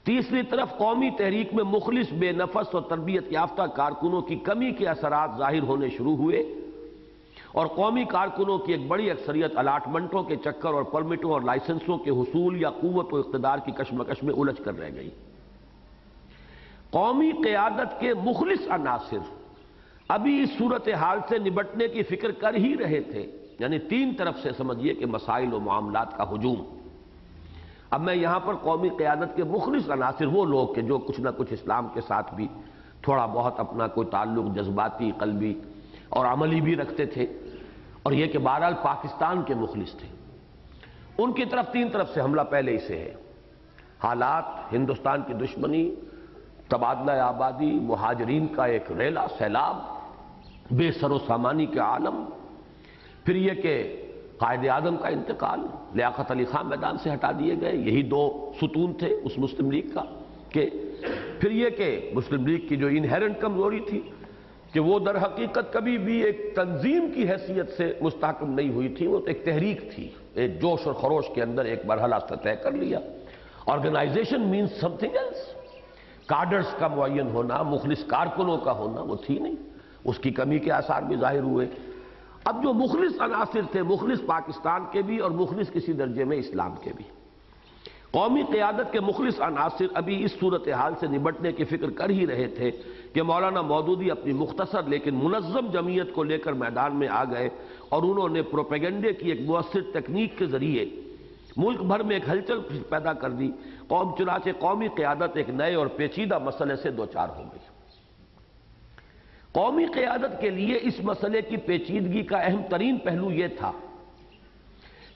تیسری طرف قومی تحریک میں مخلص، بے نفس اور تربیت یافتہ کارکنوں کی کمی کے اثرات ظاہر ہونے شروع ہوئے، اور قومی کارکنوں کی ایک بڑی اکثریت الاٹمنٹوں کے چکر اور پرمٹوں اور لائسنسوں کے حصول یا قوت و اقتدار کی کشمکش میں الجھ کر رہ گئی۔ قومی قیادت کے مخلص عناصر ابھی اس صورتحال سے نبٹنے کی فکر کر ہی رہے تھے، یعنی تین طرف سے سمجھیے کہ مسائل و معاملات کا ہجوم۔ اب میں یہاں پر قومی قیادت کے مخلص عناصر وہ لوگ کہ جو کچھ نہ کچھ اسلام کے ساتھ بھی تھوڑا بہت اپنا کوئی تعلق جذباتی، قلبی اور عملی بھی رکھتے تھے، اور یہ کہ بہرحال پاکستان کے مخلص تھے، ان کی طرف تین طرف سے حملہ پہلے ہی سے ہے۔ حالات، ہندوستان کی دشمنی، تبادلہ آبادی، مہاجرین کا ایک ریلا سیلاب، بے سر و سامانی کے عالم، پھر یہ کہ قائد اعظم کا انتقال، لیاقت علی خان میدان سے ہٹا دیے گئے، یہی دو ستون تھے اس مسلم لیگ کا، کہ پھر یہ کہ مسلم لیگ کی جو انہیرنٹ کمزوری تھی کہ وہ در حقیقت کبھی بھی ایک تنظیم کی حیثیت سے مستحکم نہیں ہوئی تھی، وہ تو ایک تحریک تھی، ایک جوش اور خروش کے اندر ایک مرحلہ طے کر لیا۔ Organisation means something else, cadres کا معین ہونا، مخلص کارکنوں کا ہونا وہ تھی نہیں، اس کی کمی کے آثار بھی ظاہر ہوئے۔ اب جو مخلص عناصر تھے، مخلص پاکستان کے بھی اور مخلص کسی درجے میں اسلام کے بھی، قومی قیادت کے مخلص عناصر ابھی اس صورتحال سے نبٹنے کی فکر کر ہی رہے تھے کہ مولانا مودودی اپنی مختصر لیکن منظم جمعیت کو لے کر میدان میں آ گئے، اور انہوں نے پروپیگنڈے کی ایک مؤثر تکنیک کے ذریعے ملک بھر میں ایک ہلچل پیدا کر دی۔ چنانچہ قومی قیادت ایک نئے اور پیچیدہ مسئلے سے دوچار ہو گئی۔ قومی قیادت کے لیے اس مسئلے کی پیچیدگی کا اہم ترین پہلو یہ تھا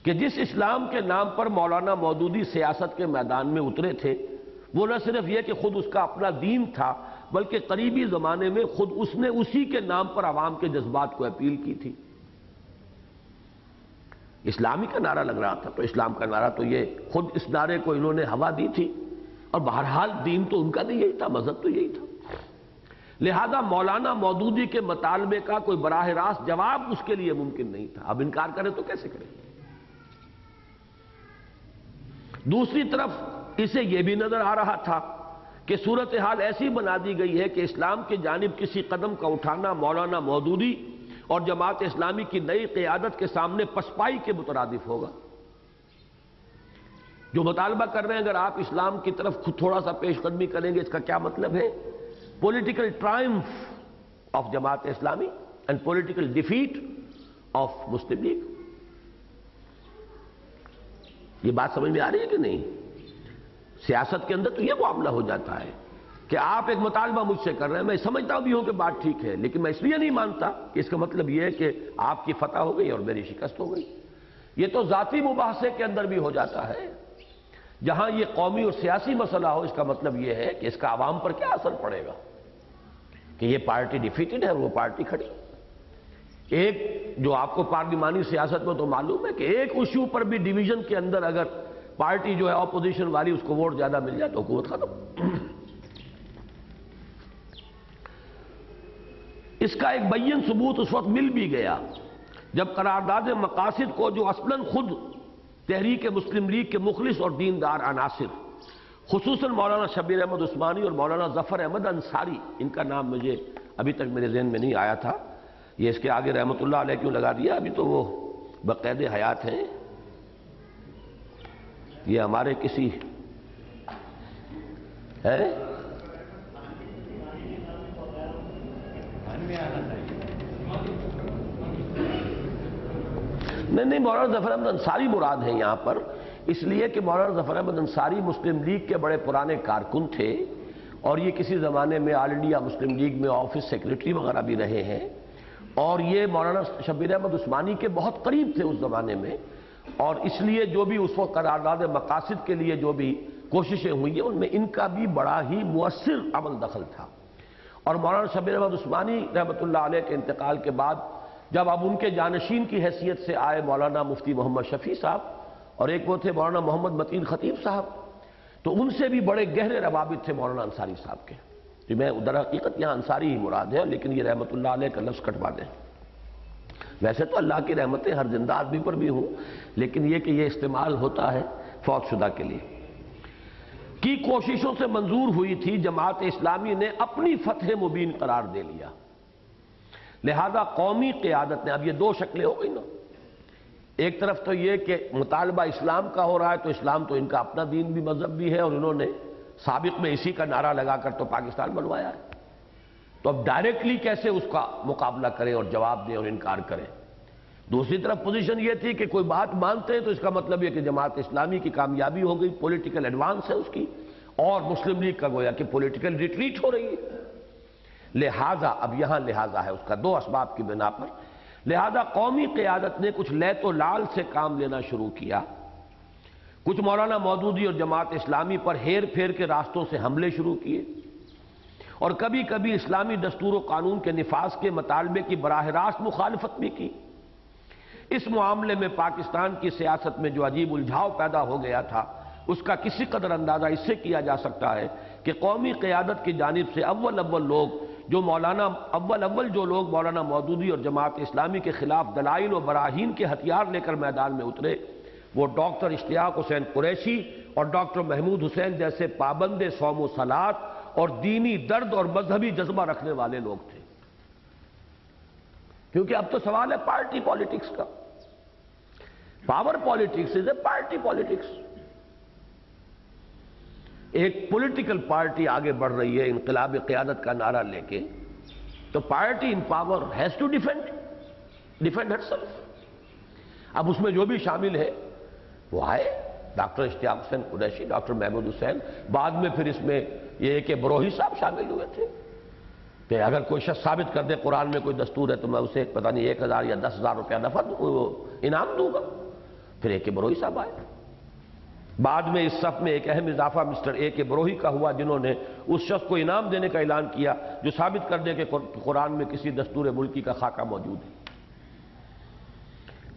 کہ جس اسلام کے نام پر مولانا مودودی سیاست کے میدان میں اترے تھے، وہ نہ صرف یہ کہ خود اس کا اپنا دین تھا، بلکہ قریبی زمانے میں خود اس نے اسی کے نام پر عوام کے جذبات کو اپیل کی تھی۔ اسلامی کا نعرہ لگ رہا تھا، تو اسلام کا نعرہ تو یہ خود اس نعرے کو انہوں نے ہوا دی تھی، اور بہرحال دین تو ان کا بھی یہی تھا، مذہب تو یہی تھا۔ لہذا مولانا مودودی کے مطالبے کا کوئی براہ راست جواب اس کے لیے ممکن نہیں تھا، اب انکار کرے تو کیسے کرے۔ دوسری طرف اسے یہ بھی نظر آ رہا تھا کہ صورتحال ایسی بنا دی گئی ہے کہ اسلام کی جانب کسی قدم کا اٹھانا مولانا مودودی اور جماعت اسلامی کی نئی قیادت کے سامنے پسپائی کے مترادف ہوگا۔ جو مطالبہ کر رہے ہیں اگر آپ اسلام کی طرف خود تھوڑا سا پیش قدمی کریں گے، اس کا کیا مطلب ہے؟ Political ٹرائمف of Jamaat Islami and political defeat of Muslim league. یہ بات سمجھ میں آ رہی ہے کہ نہیں؟ سیاست کے اندر تو یہ معاملہ ہو جاتا ہے کہ آپ ایک مطالبہ مجھ سے کر رہے ہیں، میں سمجھتا بھی ہوں کہ بات ٹھیک ہے، لیکن میں اس لیے نہیں مانتا کہ اس کا مطلب یہ ہے کہ آپ کی فتح ہو گئی اور میری شکست ہو گئی۔ یہ تو ذاتی مباحثے کے اندر بھی ہو جاتا ہے۔ جہاں یہ قومی اور سیاسی مسئلہ ہو، اس کا مطلب یہ ہے کہ اس کا عوام پر کیا اثر پڑے گا کہ یہ پارٹی ڈیفیٹڈ ہے اور وہ پارٹی کھڑی۔ ایک جو آپ کو پارلیمانی سیاست میں تو معلوم ہے کہ ایک ایشو پر بھی ڈویژن کے اندر اگر پارٹی جو ہے اپوزیشن والی اس کو ووٹ زیادہ مل جائے تو حکومت ختم۔ اس کا ایک بین ثبوت اس وقت مل بھی گیا جب قرارداد مقاصد کو جو اصلاً خود تحریک مسلم لیگ کے مخلص اور دیندار عناصر، خصوصاً مولانا شبیر احمد عثمانی اور مولانا ظفر احمد انصاری، ان کا نام مجھے ابھی تک میرے ذہن میں نہیں آیا تھا، یہ اس کے آگے رحمت اللہ علیہ کیوں لگا دیا؟ ابھی تو وہ بقید حیات ہیں، یہ ہمارے کسی ہے نہیں، مولانا ظفر احمد انصاری مراد ہیں یہاں پر، اس لیے کہ مولانا ظفر احمد انصاری مسلم لیگ کے بڑے پرانے کارکن تھے، اور یہ کسی زمانے میں آل انڈیا مسلم لیگ میں آفس سیکریٹری وغیرہ بھی رہے ہیں، اور یہ مولانا شبیر احمد عثمانی کے بہت قریب تھے اس زمانے میں، اور اس لیے جو بھی اس وقت قرارداد مقاصد کے لیے جو بھی کوششیں ہوئی ہیں ان میں ان کا بھی بڑا ہی مؤثر عمل دخل تھا۔ اور مولانا شبیر احمد عثمانی رحمۃ اللہ علیہ کے انتقال کے بعد جب اب ان کے جانشین کی حیثیت سے آئے مولانا مفتی محمد شفیع صاحب، اور ایک وہ تھے مولانا محمد متین خطیب صاحب، تو ان سے بھی بڑے گہرے روابط تھے مولانا انصاری صاحب کے۔ کہ میں در حقیقت یہاں انصاری ہی مراد ہے، لیکن یہ رحمۃ اللہ علیہ کا لفظ کٹوا دیں۔ ویسے تو اللہ کی رحمتیں ہر زندہ آدمی پر بھی ہوں، لیکن یہ کہ یہ استعمال ہوتا ہے فوت شدہ کے لیے۔ کی کوششوں سے منظور ہوئی تھی، جماعت اسلامی نے اپنی فتح مبین قرار دے لیا، لہذا قومی قیادت نے، اب یہ دو شکلیں ہو گئی نا، ایک طرف تو یہ کہ مطالبہ اسلام کا ہو رہا ہے، تو اسلام تو ان کا اپنا دین بھی مذہب بھی ہے، اور انہوں نے سابق میں اسی کا نعرہ لگا کر تو پاکستان بنوایا ہے، تو اب ڈائریکٹلی کیسے اس کا مقابلہ کریں اور جواب دیں اور انکار کریں۔ دوسری طرف پوزیشن یہ تھی کہ کوئی بات مانتے ہیں تو اس کا مطلب یہ کہ جماعت اسلامی کی کامیابی ہو گئی، پولیٹیکل ایڈوانس ہے اس کی، اور مسلم لیگ کا گویا کہ پولیٹیکل ریٹریٹ ہو رہی ہے۔ لہذا اب یہاں لہذا ہے اس کا دو اسباب کی بنا پر، لہذا قومی قیادت نے کچھ لیت و لال سے کام لینا شروع کیا، کچھ مولانا مودودی اور جماعت اسلامی پر ہیر پھیر کے راستوں سے حملے شروع کیے، اور کبھی کبھی اسلامی دستور و قانون کے نفاذ کے مطالبے کی براہ راست مخالفت بھی کی۔ اس معاملے میں پاکستان کی سیاست میں جو عجیب الجھاؤ پیدا ہو گیا تھا، اس کا کسی قدر اندازہ اس سے کیا جا سکتا ہے کہ قومی قیادت کی جانب سے اول جو لوگ مولانا مودودی اور جماعت اسلامی کے خلاف دلائل و براہین کے ہتھیار لے کر میدان میں اترے، وہ ڈاکٹر اشتیاق حسین قریشی اور ڈاکٹر محمود حسین جیسے پابند صوم و صلات اور دینی درد اور مذہبی جذبہ رکھنے والے لوگ تھے۔ کیونکہ اب تو سوال ہے پارٹی پالیٹکس کا، power politics is a party politics. ایک پولیٹیکل پارٹی آگے بڑھ رہی ہے انقلاب قیادت کا نعرہ لے کے، تو party in power has to defend herself. اب اس میں جو بھی شامل ہے وہ آئے، ڈاکٹر اشتیاق حسین قریشی، ڈاکٹر محمود حسین، بعد میں پھر اس میں یہ کہ بروہی صاحب شامل ہوئے تھے کہ اگر کوئی شخص ثابت کر دے قرآن میں کوئی دستور ہے تو میں اسے پتہ نہیں 1000 یا 10,000 روپیہ انعام دوں گا۔ پھر اے کے بروہی صاحب آئے، بعد میں اس صف میں ایک اہم اضافہ مسٹر اے کے بروہی کا ہوا، جنہوں نے اس شخص کو انعام دینے کا اعلان کیا جو ثابت کر دے کہ قرآن میں کسی دستور ملکی کا خاکہ موجود ہے۔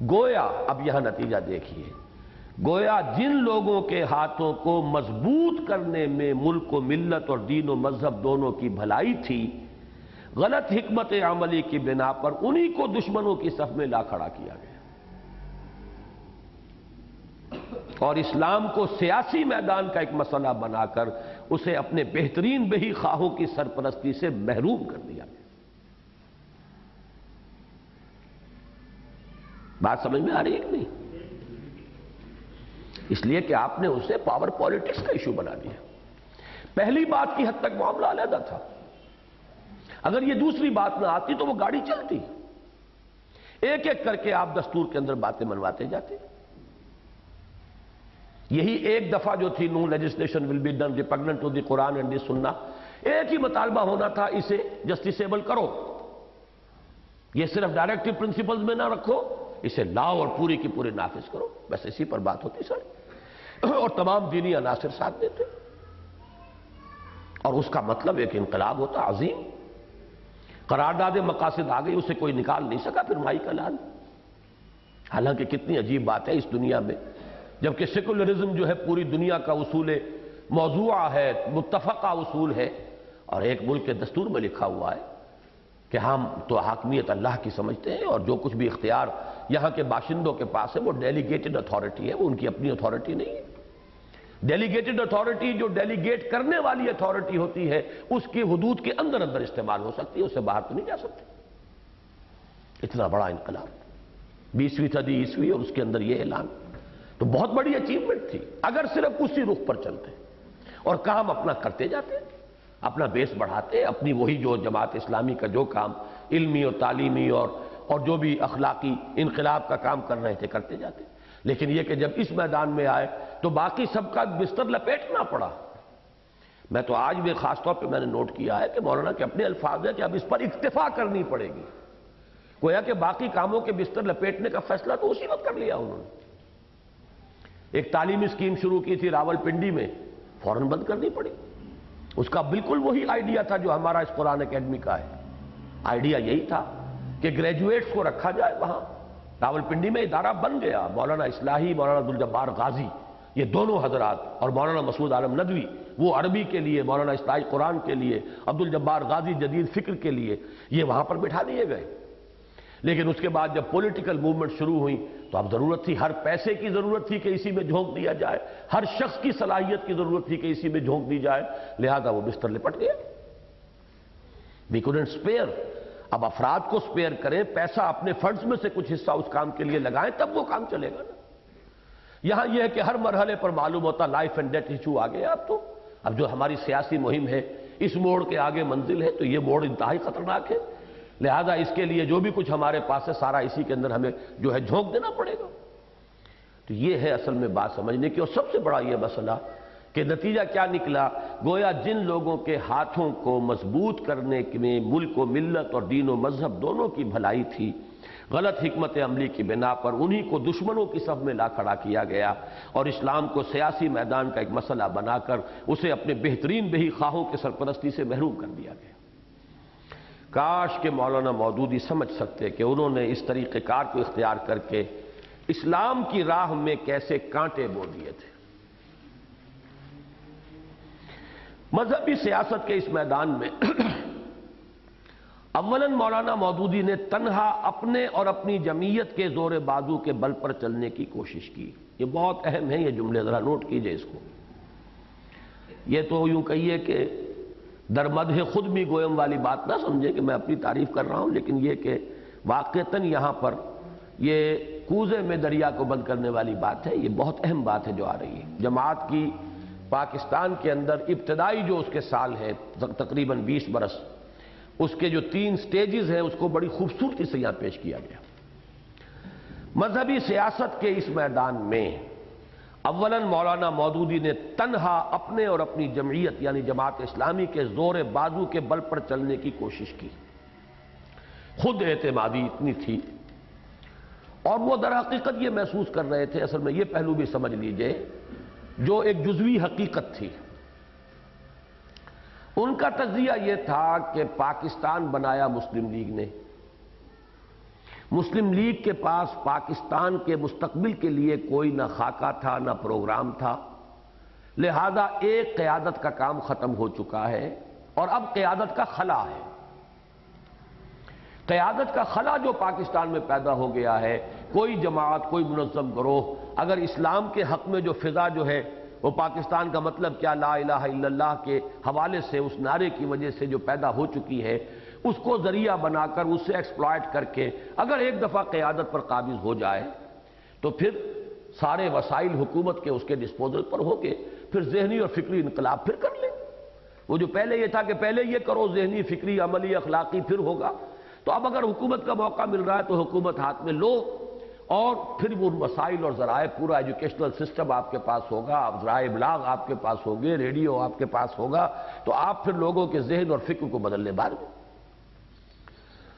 گویا اب یہاں نتیجہ دیکھیے، گویا جن لوگوں کے ہاتھوں کو مضبوط کرنے میں ملک و ملت اور دین و مذہب دونوں کی بھلائی تھی، غلط حکمت عملی کی بنا پر انہی کو دشمنوں کی صف میں لا کھڑا کیا گیا، اور اسلام کو سیاسی میدان کا ایک مسئلہ بنا کر اسے اپنے بہترین بہی خواہوں کی سرپرستی سے محروم کر دیا گیا۔ بات سمجھ میں آ رہی ہے کہ نہیں؟ اس لیے کہ آپ نے اسے پاور پالیٹکس کا ایشو بنا دیا۔ پہلی بات کی حد تک معاملہ علیحدہ تھا، اگر یہ دوسری بات نہ آتی تو وہ گاڑی چلتی، ایک ایک کر کے آپ دستور کے اندر باتیں منواتے جاتے۔ یہی ایک دفعہ جو تھی no legislation will be done repugnant to the Quran and the Sunnah, ایک ہی مطالبہ ہونا تھا، اسے جسٹیسیبل کرو، یہ صرف ڈائریکٹیو پرنسپلز میں نہ رکھو، اسے لاؤ اور پوری کی پوری نافذ کرو، بس اسی پر بات ہوتی سر، اور تمام دینی عناصر ساتھ دیتے، اور اس کا مطلب ایک انقلاب ہوتا عظیم۔ قرارداد مقاصد آ گئی، اسے کوئی نکال نہیں سکا پھر مائی کا لال۔ حالانکہ کتنی عجیب بات ہے اس دنیا میں، جبکہ سیکولرزم جو ہے پوری دنیا کا اصول موضوعہ ہے، متفقہ اصول ہے، اور ایک ملک کے دستور میں لکھا ہوا ہے کہ ہم تو حاکمیت اللہ کی سمجھتے ہیں، اور جو کچھ بھی اختیار یہاں کے باشندوں کے پاس ہے وہ ڈیلیگیٹڈ اتھارٹی ہے، وہ ان کی اپنی اتھارٹی نہیں ہے۔ ڈیلیگیٹڈ اتھارٹی جو ڈیلیگیٹ کرنے والی اتھارٹی ہوتی ہے اس کی حدود کے اندر اندر استعمال ہو سکتی ہے، اسے باہر تو نہیں جا سکتی۔ اتنا بڑا انقلاب، 20ویں صدی عیسوی، اور اس کے اندر یہ اعلان، تو بہت بڑی اچیومنٹ تھی اگر صرف اسی رخ پر چلتے اور کام اپنا کرتے جاتے، اپنا بیس بڑھاتے، اپنی وہی جو جماعت اسلامی کا جو کام علمی اور تعلیمی اور جو بھی اخلاقی انقلاب کا کام کر رہے تھے کرتے جاتے۔ لیکن یہ کہ جب اس میدان میں آئے تو باقی سب کا بستر لپیٹنا پڑا۔ میں تو آج بھی خاص طور پہ میں نے نوٹ کیا ہے کہ مولانا کے اپنے الفاظ ہیں کہ اب اس پر اکتفا کرنی پڑے گی، گویا کہ باقی کاموں کے بستر لپیٹنے کا فیصلہ تو اسی وقت کر لیا انہوں نے. ایک تعلیمی اسکیم شروع کی تھی راول پنڈی میں، فوراً بند کرنی پڑی. اس کا بالکل وہی آئیڈیا تھا جو ہمارا اس قرآن اکیڈمی کا ہے. آئیڈیا یہی تھا کہ گریجویٹس کو رکھا جائے وہاں. راول پنڈی میں ادارہ بن گیا. مولانا اصلاحی، مولانا عبدالجبار غازی، یہ دونوں حضرات، اور مولانا مسعود عالم ندوی، وہ عربی کے لیے، مولانا اصلاحی قرآن کے لیے، عبدالجبار غازی جدید فکر کے لیے، یہ وہاں پر بٹھا دیے گئے. لیکن اس کے بعد جب پولیٹیکل موومنٹ شروع ہوئی تو اب ضرورت تھی، ہر پیسے کی ضرورت تھی کہ اسی میں جھونک دیا جائے، ہر شخص کی صلاحیت کی ضرورت تھی کہ اسی میں جھونک دی جائے، لہذا وہ بستر لپٹ گیا. وی couldn't spare. اب افراد کو سپیئر کریں، پیسہ اپنے فنڈز میں سے کچھ حصہ اس کام کے لیے لگائیں، تب وہ کام چلے گا نا. یہاں یہ ہے کہ ہر مرحلے پر معلوم ہوتا لائف اینڈ ڈیتھ ایشو آ گیا. اب جو ہماری سیاسی مہم ہے اس موڑ کے آگے منزل ہے تو یہ موڑ انتہائی خطرناک ہے. لہذا اس کے لیے جو بھی کچھ ہمارے پاس ہے سارا اسی کے اندر ہمیں جو ہے جھونک دینا پڑے گا. تو یہ ہے اصل میں بات سمجھنے کی. اور سب سے بڑا یہ مسئلہ کہ نتیجہ کیا نکلا، گویا جن لوگوں کے ہاتھوں کو مضبوط کرنے میں ملک و ملت اور دین و مذہب دونوں کی بھلائی تھی، غلط حکمت عملی کی بنا پر انہی کو دشمنوں کی صف میں لا کھڑا کیا گیا اور اسلام کو سیاسی میدان کا ایک مسئلہ بنا کر اسے اپنے بہترین بہی خواہوں کے سرپرستی سے محروم کر دیا گیا. کاش کہ مولانا مودودی سمجھ سکتے کہ انہوں نے اس طریقہ کار کو اختیار کر کے اسلام کی راہ میں کیسے کانٹے بو دیے تھے. مذہبی سیاست کے اس میدان میں اولاً مولانا مودودی نے تنہا اپنے اور اپنی جمعیت کے زور بازو کے بل پر چلنے کی کوشش کی. یہ بہت اہم ہے، یہ جملے ذرا نوٹ کیجئے اس کو. یہ تو یوں کہیے کہ در مدح خود بھی گویم والی بات نہ سمجھے کہ میں اپنی تعریف کر رہا ہوں، لیکن یہ کہ واقعتاً یہاں پر یہ کوزے میں دریا کو بند کرنے والی بات ہے. یہ بہت اہم بات ہے جو آ رہی ہے. جماعت کی پاکستان کے اندر ابتدائی جو اس کے سال ہے تقریباً 20 برس، اس کے جو 3 سٹیجز ہیں اس کو بڑی خوبصورتی سے یہاں پیش کیا گیا. مذہبی سیاست کے اس میدان میں اولاً مولانا مودودی نے تنہا اپنے اور اپنی جمعیت یعنی جماعت اسلامی کے زور بازو کے بل پر چلنے کی کوشش کی. خود اعتمادی اتنی تھی اور وہ در حقیقت یہ محسوس کر رہے تھے، اصل میں یہ پہلو بھی سمجھ لیجئے، جو ایک جزوی حقیقت تھی. ان کا تجزیہ یہ تھا کہ پاکستان بنایا مسلم لیگ نے. مسلم لیگ کے پاس پاکستان کے مستقبل کے لیے کوئی نہ خاکہ تھا نہ پروگرام تھا، لہذا ایک قیادت کا کام ختم ہو چکا ہے اور اب قیادت کا خلا ہے. قیادت کا خلا جو پاکستان میں پیدا ہو گیا ہے، کوئی جماعت، کوئی منظم گروہ اگر اسلام کے حق میں جو فضا جو ہے وہ پاکستان کا مطلب کیا لا الہ الا اللہ کے حوالے سے اس نعرے کی وجہ سے جو پیدا ہو چکی ہے، اس کو ذریعہ بنا کر اس سے ایکسپلائٹ کر کے اگر ایک دفعہ قیادت پر قابض ہو جائے تو پھر سارے وسائل حکومت کے اس کے ڈسپوزل پر ہو گے، پھر ذہنی اور فکری انقلاب پھر کر لیں. وہ جو پہلے یہ تھا کہ پہلے یہ کرو ذہنی، فکری، عملی، اخلاقی، پھر ہوگا، تو اب اگر حکومت کا موقع مل رہا ہے تو حکومت ہاتھ میں لو اور پھر وہ مسائل اور ذرائع، پورا ایجوکیشنل سسٹم آپ کے پاس ہوگا، ذرائع ابلاغ آپ کے پاس ہوں گے، ریڈیو آپ کے پاس ہوگا، تو آپ پھر لوگوں کے ذہن اور فکر کو بدلنے بار میں.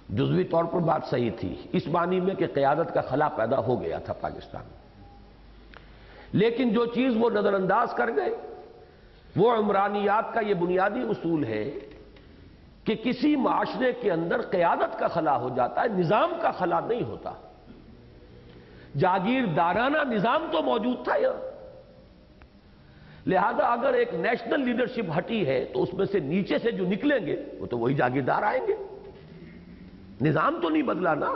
جزوی طور پر بات صحیح تھی اس معنی میں کہ قیادت کا خلا پیدا ہو گیا تھا پاکستان میں، لیکن جو چیز وہ نظر انداز کر گئے وہ عمرانیات کا یہ بنیادی اصول ہے کہ کسی معاشرے کے اندر قیادت کا خلا ہو جاتا ہے، نظام کا خلا نہیں ہوتا. جاگیردارانہ نظام تو موجود تھا یہاں، لہذا اگر ایک نیشنل لیڈرشپ ہٹی ہے تو اس میں سے نیچے سے جو نکلیں گے وہ تو وہی جاگیردار آئیں گے. نظام تو نہیں بدلا نا.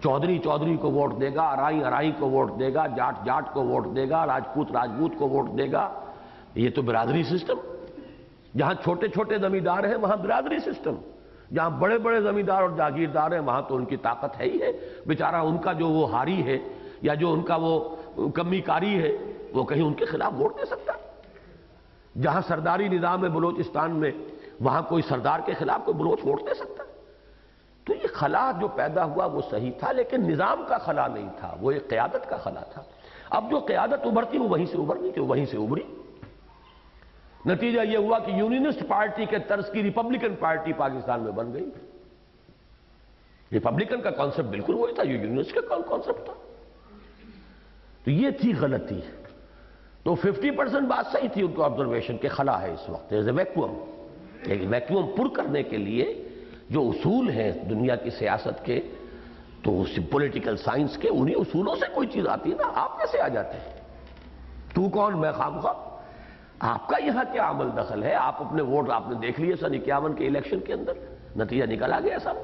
چودھری چودھری کو ووٹ دے گا، ارائی ارائی کو ووٹ دے گا، جاٹ جاٹ کو ووٹ دے گا، راجپوت راجپوت کو ووٹ دے گا. یہ تو برادری سسٹم. جہاں چھوٹے چھوٹے زمیندار ہیں وہاں برادری سسٹم، جہاں بڑے بڑے زمیندار اور جاگیردار ہیں وہاں تو ان کی طاقت ہے ہی ہے. بیچارہ ان کا جو وہ ہاری ہے یا جو ان کا وہ کمی کاری ہے وہ کہیں ان کے خلاف ووٹ دے سکتا. جہاں سرداری نظام ہے بلوچستان میں وہاں کوئی سردار کے خلاف کوئی بلوچ ووٹ دے سکتا. تو یہ خلا جو پیدا ہوا وہ صحیح تھا، لیکن نظام کا خلا نہیں تھا، وہ ایک قیادت کا خلا تھا. اب جو قیادت ابھرتی وہ وہیں سے ابھرنی تھی، وہیں سے ابھری. نتیجہ یہ ہوا کہ یونینسٹ پارٹی کے طرز کی ریپبلکن پارٹی پاکستان میں بن گئی. ریپبلکن کا کانسیپٹ بالکل وہی تھا جو یونینسٹ کا کانسیپٹ تھا. تو یہ تھی غلطی. تو 50% بات صحیح تھی ان کو آبزرویشن کے خلا ہے اس وقت ایز اے ویکیوم. ایک ویکیوم پر کرنے کے لیے جو اصول ہیں دنیا کی سیاست کے تو پولیٹیکل سائنس کے انہی اصولوں سے کوئی چیز آتی ہے نا. آپ کیسے آ جاتے ہیں؟ تو کون میں خواہ؟ آپ کا یہاں کیا عمل دخل ہے؟ آپ اپنے ووٹ آپ نے دیکھ لیے سن 51 کے الیکشن کے اندر نتیجہ نکل آ گیا سب.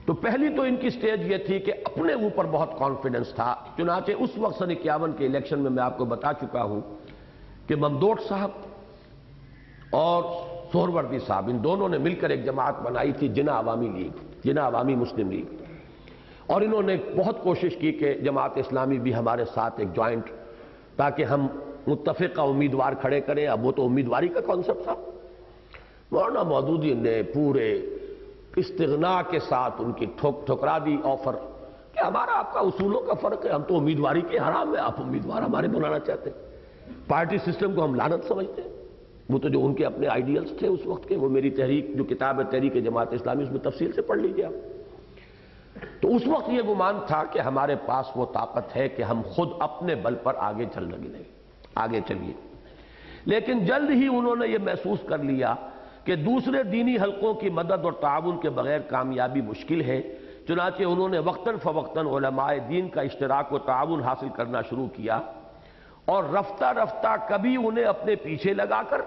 تو پہلی تو ان کی سٹیج یہ تھی کہ اپنے اوپر بہت کانفیڈنس تھا. چنانچہ اس وقت سن 51 کے الیکشن میں آپ کو بتا چکا ہوں کہ ممدوٹ صاحب اور سہروردی صاحب ان دونوں نے مل کر ایک جماعت بنائی تھی جناح عوامی لیگ، جناح عوامی مسلم لیگ. اور انہوں نے بہت کوشش کی کہ جماعت اسلامی بھی ہمارے ساتھ ایک جوائنٹ، تاکہ ہم متفقہ امیدوار کھڑے کریں. اب وہ تو امیدواری کا کانسیپٹ تھا. مولانا مودودی نے پورے استغنا کے ساتھ ان کی ٹھکرا دی آفر کہ ہمارا آپ کا اصولوں کا فرق ہے، ہم تو امیدواری کے حرام میں، آپ امیدوار ہمارے بنانا چاہتے ہیں. پارٹی سسٹم کو ہم لعنت سمجھتے ہیں. وہ تو جو ان کے اپنے آئیڈیلز تھے اس وقت کے، وہ میری تحریک جو کتاب ہے تحریک جماعت اسلامی اس میں تفصیل سے پڑھ لیجیے آپ. تو اس وقت یہ گمان تھا کہ ہمارے پاس وہ طاقت ہے کہ ہم خود اپنے بل پر آگے چل لگے، آگے چلیے. لیکن جلد ہی انہوں نے یہ محسوس کر لیا کہ دوسرے دینی حلقوں کی مدد اور تعاون کے بغیر کامیابی مشکل ہے. چنانچہ انہوں نے وقتاً فوقتاً علماء دین کا اشتراک و تعاون حاصل کرنا شروع کیا، اور رفتہ رفتہ کبھی انہیں اپنے پیچھے لگا کر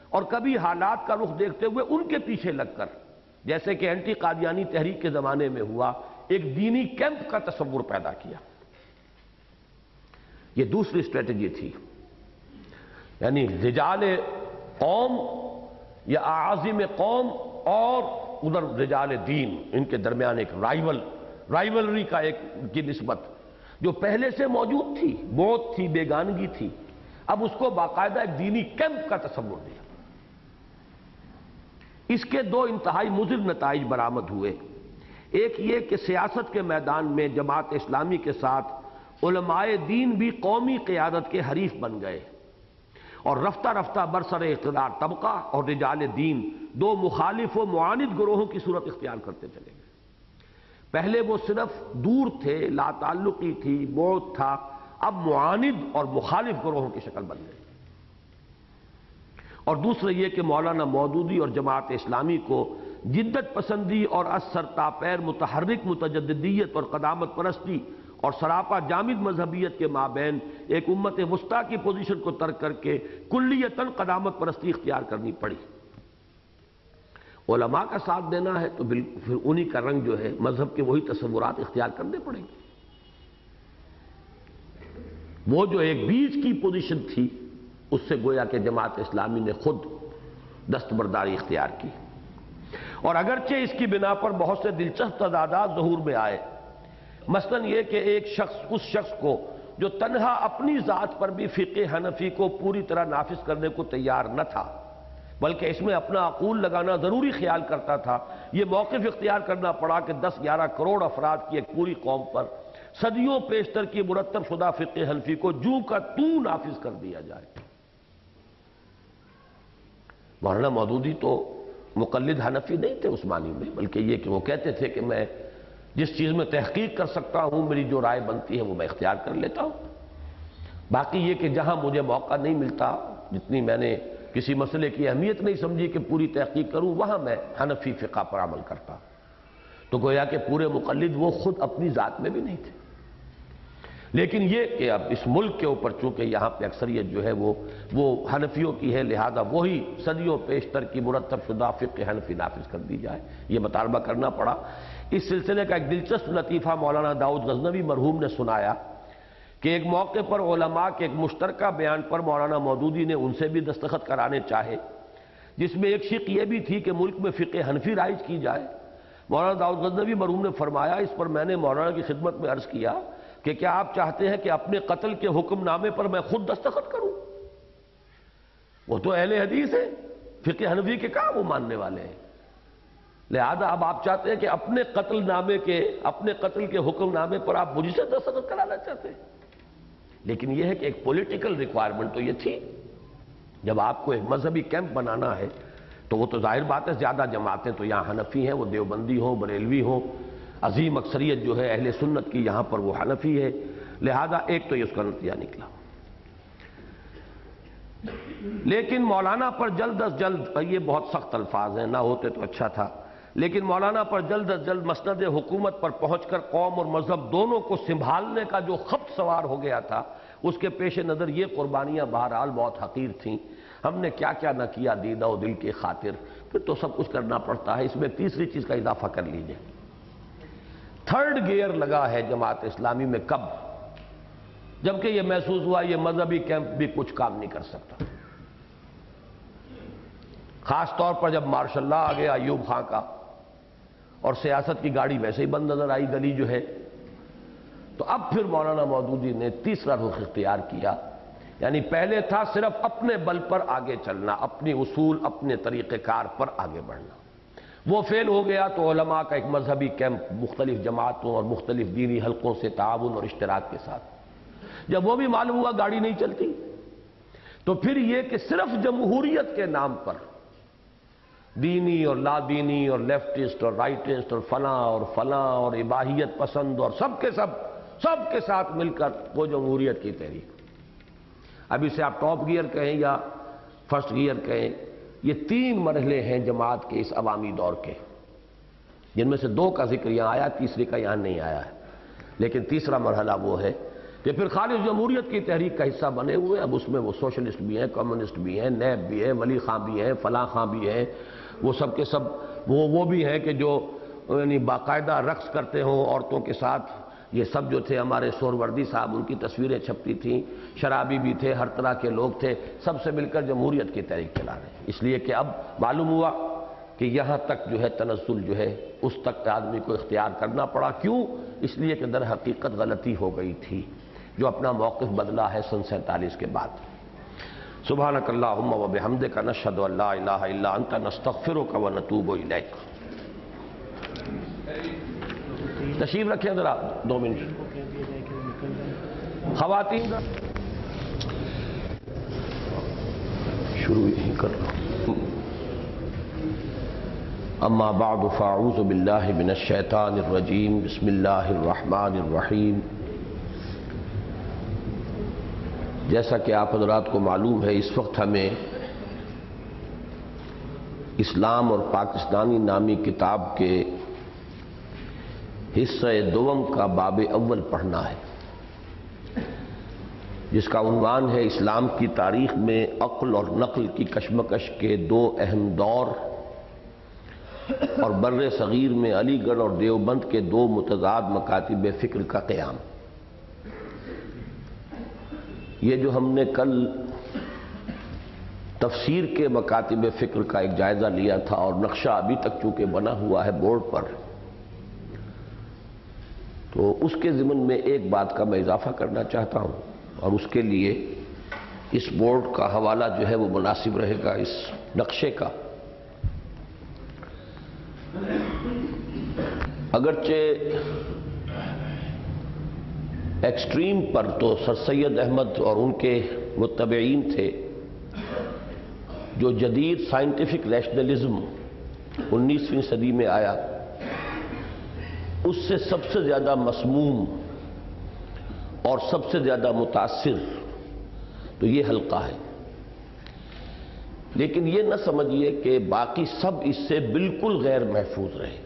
اور کبھی حالات کا رخ دیکھتے ہوئے ان کے پیچھے لگ کر، جیسے کہ اینٹی قادیانی تحریک کے زمانے میں ہوا، ایک دینی کیمپ کا تصور پیدا کیا. یہ دوسری اسٹریٹجی تھی. یعنی رجال قوم یا اعاظم قوم اور ادھر رجال دین، ان کے درمیان ایک رائیولری کا ایک کی نسبت جو پہلے سے موجود تھی، بہت تھی، بیگانگی تھی. اب اس کو باقاعدہ ایک دینی کیمپ کا تصور دیا. اس کے دو انتہائی مضر نتائج برآمد ہوئے. ایک یہ کہ سیاست کے میدان میں جماعت اسلامی کے ساتھ علماء دین بھی قومی قیادت کے حریف بن گئے، اور رفتہ رفتہ برسر اقتدار طبقہ اور رجال دین دو مخالف و معاند گروہوں کی صورت اختیار کرتے چلے گئے. پہلے وہ صرف دور تھے، لا تعلقی تھی، بعد تھا. اب معاند اور مخالف گروہوں کی شکل بن گئی. اور دوسرا یہ کہ مولانا مودودی اور جماعت اسلامی کو جدت پسندی اور اثر تاپیر متحرک متجددیت اور قدامت پرستی اور سراپا جامد مذہبیت کے مابین ایک امت وسطیٰ کی پوزیشن کو ترک کر کے کلیتاً قدامت پرستی اختیار کرنی پڑی. علماء کا ساتھ دینا ہے تو پھر انہی کا رنگ جو ہے مذہب کے وہی تصورات اختیار کرنے پڑیں گے. وہ جو ایک بیچ کی پوزیشن تھی اس سے گویا کہ جماعت اسلامی نے خود دستبرداری اختیار کی. اور اگرچہ اس کی بنا پر بہت سے دلچسپ تضادات ظہور میں آئے، مثلاً یہ کہ ایک شخص اس شخص کو جو تنہا اپنی ذات پر بھی فقہ حنفی کو پوری طرح نافذ کرنے کو تیار نہ تھا، بلکہ اس میں اپنا عقول لگانا ضروری خیال کرتا تھا، یہ موقف اختیار کرنا پڑا کہ 10-11 کروڑ افراد کی ایک پوری قوم پر صدیوں پیشتر کی مرتب شدہ فقہ حنفی کو جو کا تو نافذ کر دیا جائے. مولانا مودودی تو مقلد حنفی نہیں تھے اس معنی میں، بلکہ یہ کہ وہ کہتے تھے کہ میں جس چیز میں تحقیق کر سکتا ہوں، میری جو رائے بنتی ہے وہ میں اختیار کر لیتا ہوں. باقی یہ کہ جہاں مجھے موقع نہیں ملتا، جتنی میں نے کسی مسئلے کی اہمیت نہیں سمجھی کہ پوری تحقیق کروں، وہاں میں حنفی فقہ پر عمل کرتا. تو گویا کہ پورے مقلد وہ خود اپنی ذات میں بھی نہیں تھے. لیکن یہ کہ اب اس ملک کے اوپر چونکہ یہاں پہ اکثریت جو ہے وہ حنفیوں کی ہے، لہذا وہی صدیوں پیشتر کی مرتب شدہ فقہ حنفی نافذ کر دی جائے، یہ مطالبہ کرنا پڑا. اس سلسلے کا ایک دلچسپ لطیفہ مولانا داؤد غزنوی مرحوم نے سنایا کہ ایک موقع پر علماء کے ایک مشترکہ بیان پر مولانا مودودی نے ان سے بھی دستخط کرانے چاہے، جس میں ایک شق یہ بھی تھی کہ ملک میں فقہ حنفی رائج کی جائے. مولانا داؤد غزنوی مرحوم نے فرمایا، اس پر میں نے مولانا کی خدمت میں عرض کیا کہ کیا آپ چاہتے ہیں کہ اپنے قتل کے حکم نامے پر میں خود دستخط کروں؟ وہ تو اہل حدیث ہیں، فقہ حنفی کے کہاں وہ ماننے والے ہیں. لہذا اب آپ چاہتے ہیں کہ اپنے قتل کے حکم نامے پر آپ مجھ سے دستخط کرانا چاہتے ہیں. لیکن یہ ہے کہ ایک پولیٹیکل ریکوائرمنٹ تو یہ تھی، جب آپ کو ایک مذہبی کیمپ بنانا ہے تو وہ تو ظاہر بات ہے زیادہ جماعتیں تو یہاں حنفی ہیں، وہ دیوبندی ہوں، بریلوی ہوں، عظیم اکثریت جو ہے اہل سنت کی یہاں پر وہ حنفی ہے، لہذا ایک تو یہ اس کا نتیجہ نکلا۔ لیکن مولانا پر جلد از جلد، یہ بہت سخت الفاظ ہیں، نہ ہوتے تو اچھا تھا، لیکن مولانا پر جلد از جلد مسند حکومت پر پہنچ کر قوم اور مذہب دونوں کو سنبھالنے کا جو خبط سوار ہو گیا تھا، اس کے پیش نظر یہ قربانیاں بہرحال بہت حقیر تھیں۔ ہم نے کیا کیا نہ کیا دیدہ و دل کی خاطر، پھر تو سب کچھ کرنا پڑتا ہے۔ اس میں تیسری چیز کا اضافہ کر لیجئے، تھرڈ گیئر لگا ہے جماعت اسلامی میں کب؟ جبکہ یہ محسوس ہوا یہ مذہبی کیمپ بھی کچھ کام نہیں کر سکتا، خاص طور پر جب مارشل لاء آ گیا ایوب خان کا، اور سیاست کی گاڑی ویسے ہی بند نظر آئی گلی جو ہے، تو اب پھر مولانا مودودی نے تیسرا رخ اختیار کیا، یعنی پہلے تھا صرف اپنے بل پر آگے چلنا، اپنی اصول، اپنے طریقہ کار پر آگے بڑھنا، وہ فیل ہو گیا تو علماء کا ایک مذہبی کیمپ مختلف جماعتوں اور مختلف دینی حلقوں سے تعاون اور اشتراک کے ساتھ، جب وہ بھی معلوم ہوا گاڑی نہیں چلتی، تو پھر یہ کہ صرف جمہوریت کے نام پر دینی اور لا دینی اور لیفٹسٹ اور رائٹسٹ اور فلاں اور اباحیت پسند اور سب کے ساتھ مل کر وہ جمہوریت کی تحریک، اب اسے آپ ٹاپ گیئر کہیں یا فرسٹ گیئر کہیں، یہ تین مرحلے ہیں جماعت کے اس عوامی دور کے، جن میں سے دو کا ذکر یہاں آیا، تیسرے کا یہاں نہیں آیا ہے، لیکن تیسرا مرحلہ وہ ہے کہ پھر خالص جمہوریت کی تحریک کا حصہ بنے ہوئے، اب اس میں وہ سوشلسٹ بھی ہیں، کمیونسٹ بھی ہیں، نیب بھی ہیں، ولی خان بھی ہیں، فلاں خان بھی ہیں، وہ سب کے سب وہ بھی ہیں کہ جو یعنی باقاعدہ رقص کرتے ہوں عورتوں کے ساتھ، یہ سب جو تھے ہمارے سہروردی صاحب، ان کی تصویریں چھپتی تھیں، شرابی بھی تھے، ہر طرح کے لوگ تھے، سب سے مل کر جمہوریت کی تحریک چلا رہے ہیں، اس لیے کہ اب معلوم ہوا کہ یہاں تک جو ہے تنزل جو ہے اس تک آدمی کو اختیار کرنا پڑا، کیوں؟ اس لیے کہ در حقیقت غلطی ہو گئی تھی، جو اپنا موقف بدلا ہے سن 47 کے بعد۔ سبحانک اللہم و بحمدک نشہد ان لا الہ الا انت نستغفرک و نتوب الیک۔ تشریف رکھیں ذرا 2 منٹ، خواتین شروع ہی کر رہا ہوں۔ اما بعد فاعوذ باللہ من الشیطان الرجیم، بسم اللہ الرحمن الرحیم۔ جیسا کہ آپ حضرات کو معلوم ہے، اس وقت ہمیں اسلام اور پاکستانی نامی کتاب کے حصہ دوم کا باب اول پڑھنا ہے، جس کا عنوان ہے اسلام کی تاریخ میں عقل اور نقل کی کشمکش کے 2 اہم دور اور بر صغیر میں علی گڑھ اور دیوبند کے 2 متضاد مکاتب فکر کا قیام۔ یہ جو ہم نے کل تفسیر کے مکاتب فکر کا ایک جائزہ لیا تھا، اور نقشہ ابھی تک چونکہ بنا ہوا ہے بورڈ پر، تو اس کے ضمن میں ایک بات کا میں اضافہ کرنا چاہتا ہوں، اور اس کے لیے اس بورڈ کا حوالہ جو ہے وہ مناسب رہے گا اس نقشے کا۔ اگرچہ ایکسٹریم پر تو سر سید احمد اور ان کے متبعین تھے، جو جدید سائنٹیفک ریشنلزم 19ویں صدی میں آیا، اس سے سب سے زیادہ مسموم اور سب سے زیادہ متاثر تو یہ حلقہ ہے، لیکن یہ نہ سمجھیے کہ باقی سب اس سے بالکل غیر محفوظ رہے،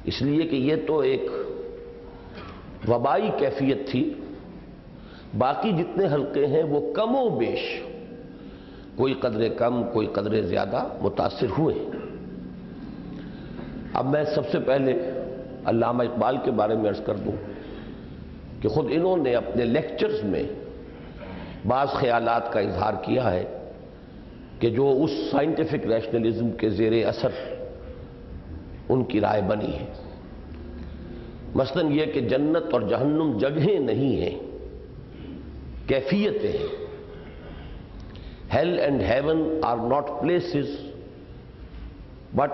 اس لیے کہ یہ تو ایک وبائی کیفیت تھی، باقی جتنے حلقے ہیں وہ کم و بیش کوئی قدرے کم کوئی قدرے زیادہ متاثر ہوئے۔ اب میں سب سے پہلے علامہ اقبال کے بارے میں عرض کر دوں کہ خود انہوں نے اپنے لیکچرز میں بعض خیالات کا اظہار کیا ہے کہ جو اس سائنٹیفک ریشنلزم کے زیر اثر ان کی رائے بنی ہے، مثلاً یہ کہ جنت اور جہنم جگہیں نہیں ہیں، کیفیتیں ہیں۔ Hell and heaven are not places but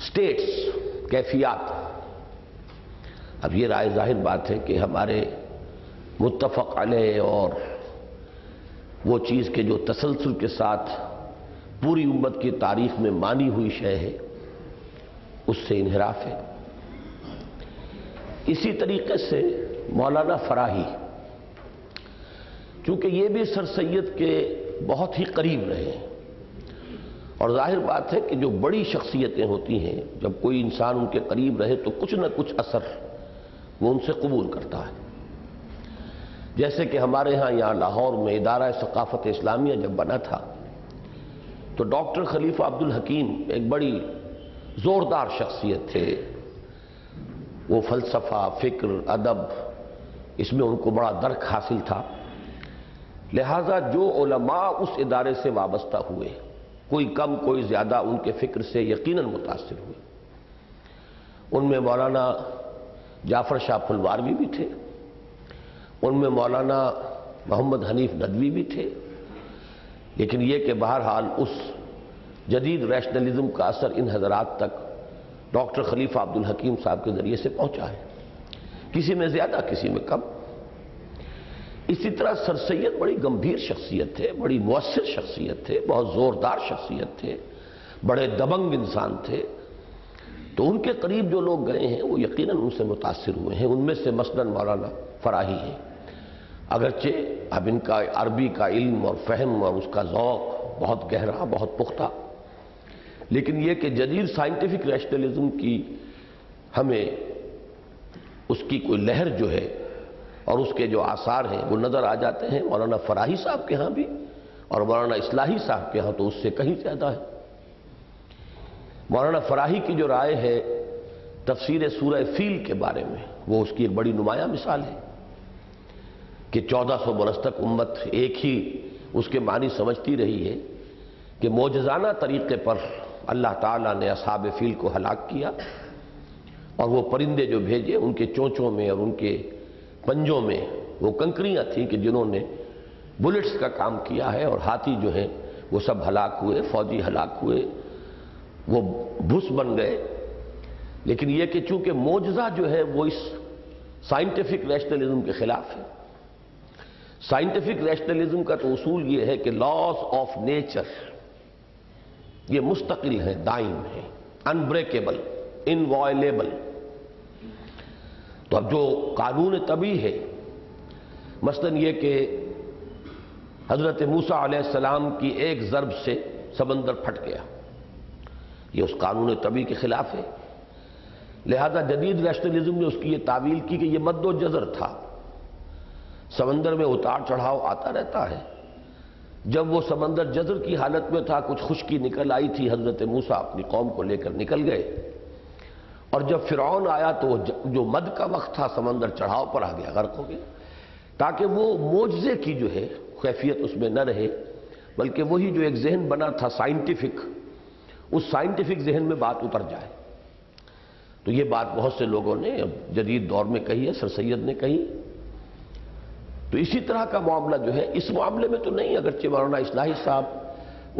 states، کیفیات۔ اب یہ رائے ظاہر بات ہے کہ ہمارے متفق علیہ اور وہ چیز کے جو تسلسل کے ساتھ پوری امت کی تاریخ میں مانی ہوئی شے ہے، اس سے انحراف ہے۔ اسی طریقے سے مولانا فراہی، چونکہ یہ بھی سر سید کے بہت ہی قریب رہے ہیں، اور ظاہر بات ہے کہ جو بڑی شخصیتیں ہوتی ہیں جب کوئی انسان ان کے قریب رہے تو کچھ نہ کچھ اثر وہ ان سے قبول کرتا ہے۔ جیسے کہ ہمارے ہاں یہاں لاہور میں ادارہ ثقافت اسلامیہ جب بنا تھا تو ڈاکٹر خلیفہ عبدالحکیم ایک بڑی زوردار شخصیت تھے، وہ فلسفہ، فکر، ادب، اس میں ان کو بڑا درک حاصل تھا، لہذا جو علماء اس ادارے سے وابستہ ہوئے، کوئی کم کوئی زیادہ، ان کے فکر سے یقیناً متاثر ہوئے۔ ان میں مولانا جعفر شاہ پھلواروی بھی تھے، ان میں مولانا محمد حنیف ندوی بھی تھے، لیکن یہ کہ بہرحال اس جدید ریشنلزم کا اثر ان حضرات تک ڈاکٹر خلیفہ عبدالحکیم صاحب کے ذریعے سے پہنچا ہے، کسی میں زیادہ کسی میں کم۔ اسی طرح سر سید بڑی گمبھیر شخصیت تھے، بڑی مؤثر شخصیت تھے، بہت زوردار شخصیت تھے، بڑے دبنگ انسان تھے، تو ان کے قریب جو لوگ گئے ہیں وہ یقیناً ان سے متاثر ہوئے ہیں۔ ان میں سے مثلاً مولانا فراہی ہیں، اگرچہ اب ان کا عربی کا علم اور فہم اور اس کا ذوق بہت گہرا، بہت پختہ، لیکن یہ کہ جدید سائنٹیفک ریشنلزم کی ہمیں اس کی کوئی لہر جو ہے اور اس کے جو آثار ہیں وہ نظر آ جاتے ہیں مولانا فراہی صاحب کے ہاں بھی، اور مولانا اصلاحی صاحب کے ہاں تو اس سے کہیں زیادہ ہے۔ مولانا فراہی کی جو رائے ہے تفسیر سورہ فیل کے بارے میں، وہ اس کی ایک بڑی نمایاں مثال ہے کہ 1400 برس تک امت ایک ہی اس کے معنی سمجھتی رہی ہے کہ معجزانہ طریقے پر اللہ تعالیٰ نے اصحاب فیل کو ہلاک کیا، اور وہ پرندے جو بھیجے ان کے چونچوں میں اور ان کے پنجوں میں وہ کنکریاں تھیں کہ جنہوں نے بلٹس کا کام کیا ہے، اور ہاتھی جو ہیں وہ سب ہلاک ہوئے، فوجی ہلاک ہوئے، وہ بھس بن گئے۔ لیکن یہ کہ چونکہ معجزہ جو ہے وہ اس سائنٹیفک ریشنلزم کے خلاف ہے۔ سائنٹیفک ریشنلزم کا تو اصول یہ ہے کہ لاز آف نیچر یہ مستقل ہیں، دائم ہیں، انبریکیبل، انوائلیبل۔ تو اب جو قانون طبیعی ہے، مثلاً یہ کہ حضرت موسیٰ علیہ السلام کی ایک ضرب سے سمندر پھٹ گیا، یہ اس قانون طبیعی کے خلاف ہے، لہذا جدید ریشنلزم نے اس کی یہ تعویل کی کہ یہ مد و جزر تھا، سمندر میں اتار چڑھاؤ آتا رہتا ہے۔ جب وہ سمندر جزر کی حالت میں تھا، کچھ خشکی نکل آئی تھی، حضرت موسیٰ اپنی قوم کو لے کر نکل گئے، اور جب فرعون آیا تو جو مد کا وقت تھا سمندر چڑھاؤ پر آ گیا، غرق ہو گیا، تاکہ وہ معجزے کی جو ہے کیفیت اس میں نہ رہے، بلکہ وہی جو ایک ذہن بنا تھا سائنٹیفک، اس سائنٹیفک ذہن میں بات اتر جائے۔ تو یہ بات بہت سے لوگوں نے اب جدید دور میں کہی ہے، سر سید نے کہی۔ تو اسی طرح کا معاملہ جو ہے اس معاملے میں تو نہیں، اگرچہ مولانا اصلاحی صاحب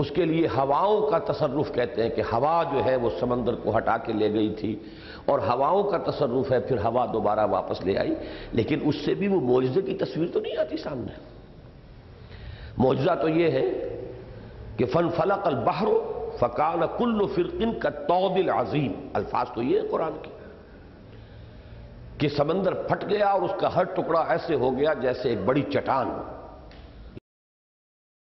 اس کے لیے ہواؤں کا تصرف کہتے ہیں کہ ہوا جو ہے وہ سمندر کو ہٹا کے لے گئی تھی، اور ہواؤں کا تصرف ہے پھر ہوا دوبارہ واپس لے آئی، لیکن اس سے بھی وہ معجزے کی تصویر تو نہیں آتی سامنے۔ معجزہ تو یہ ہے کہ فانفلق البحر فکان کل فرق کالطود العظیم، الفاظ تو یہ ہے قرآن کے، کہ سمندر پھٹ گیا اور اس کا ہر ٹکڑا ایسے ہو گیا جیسے ایک بڑی چٹان ہو۔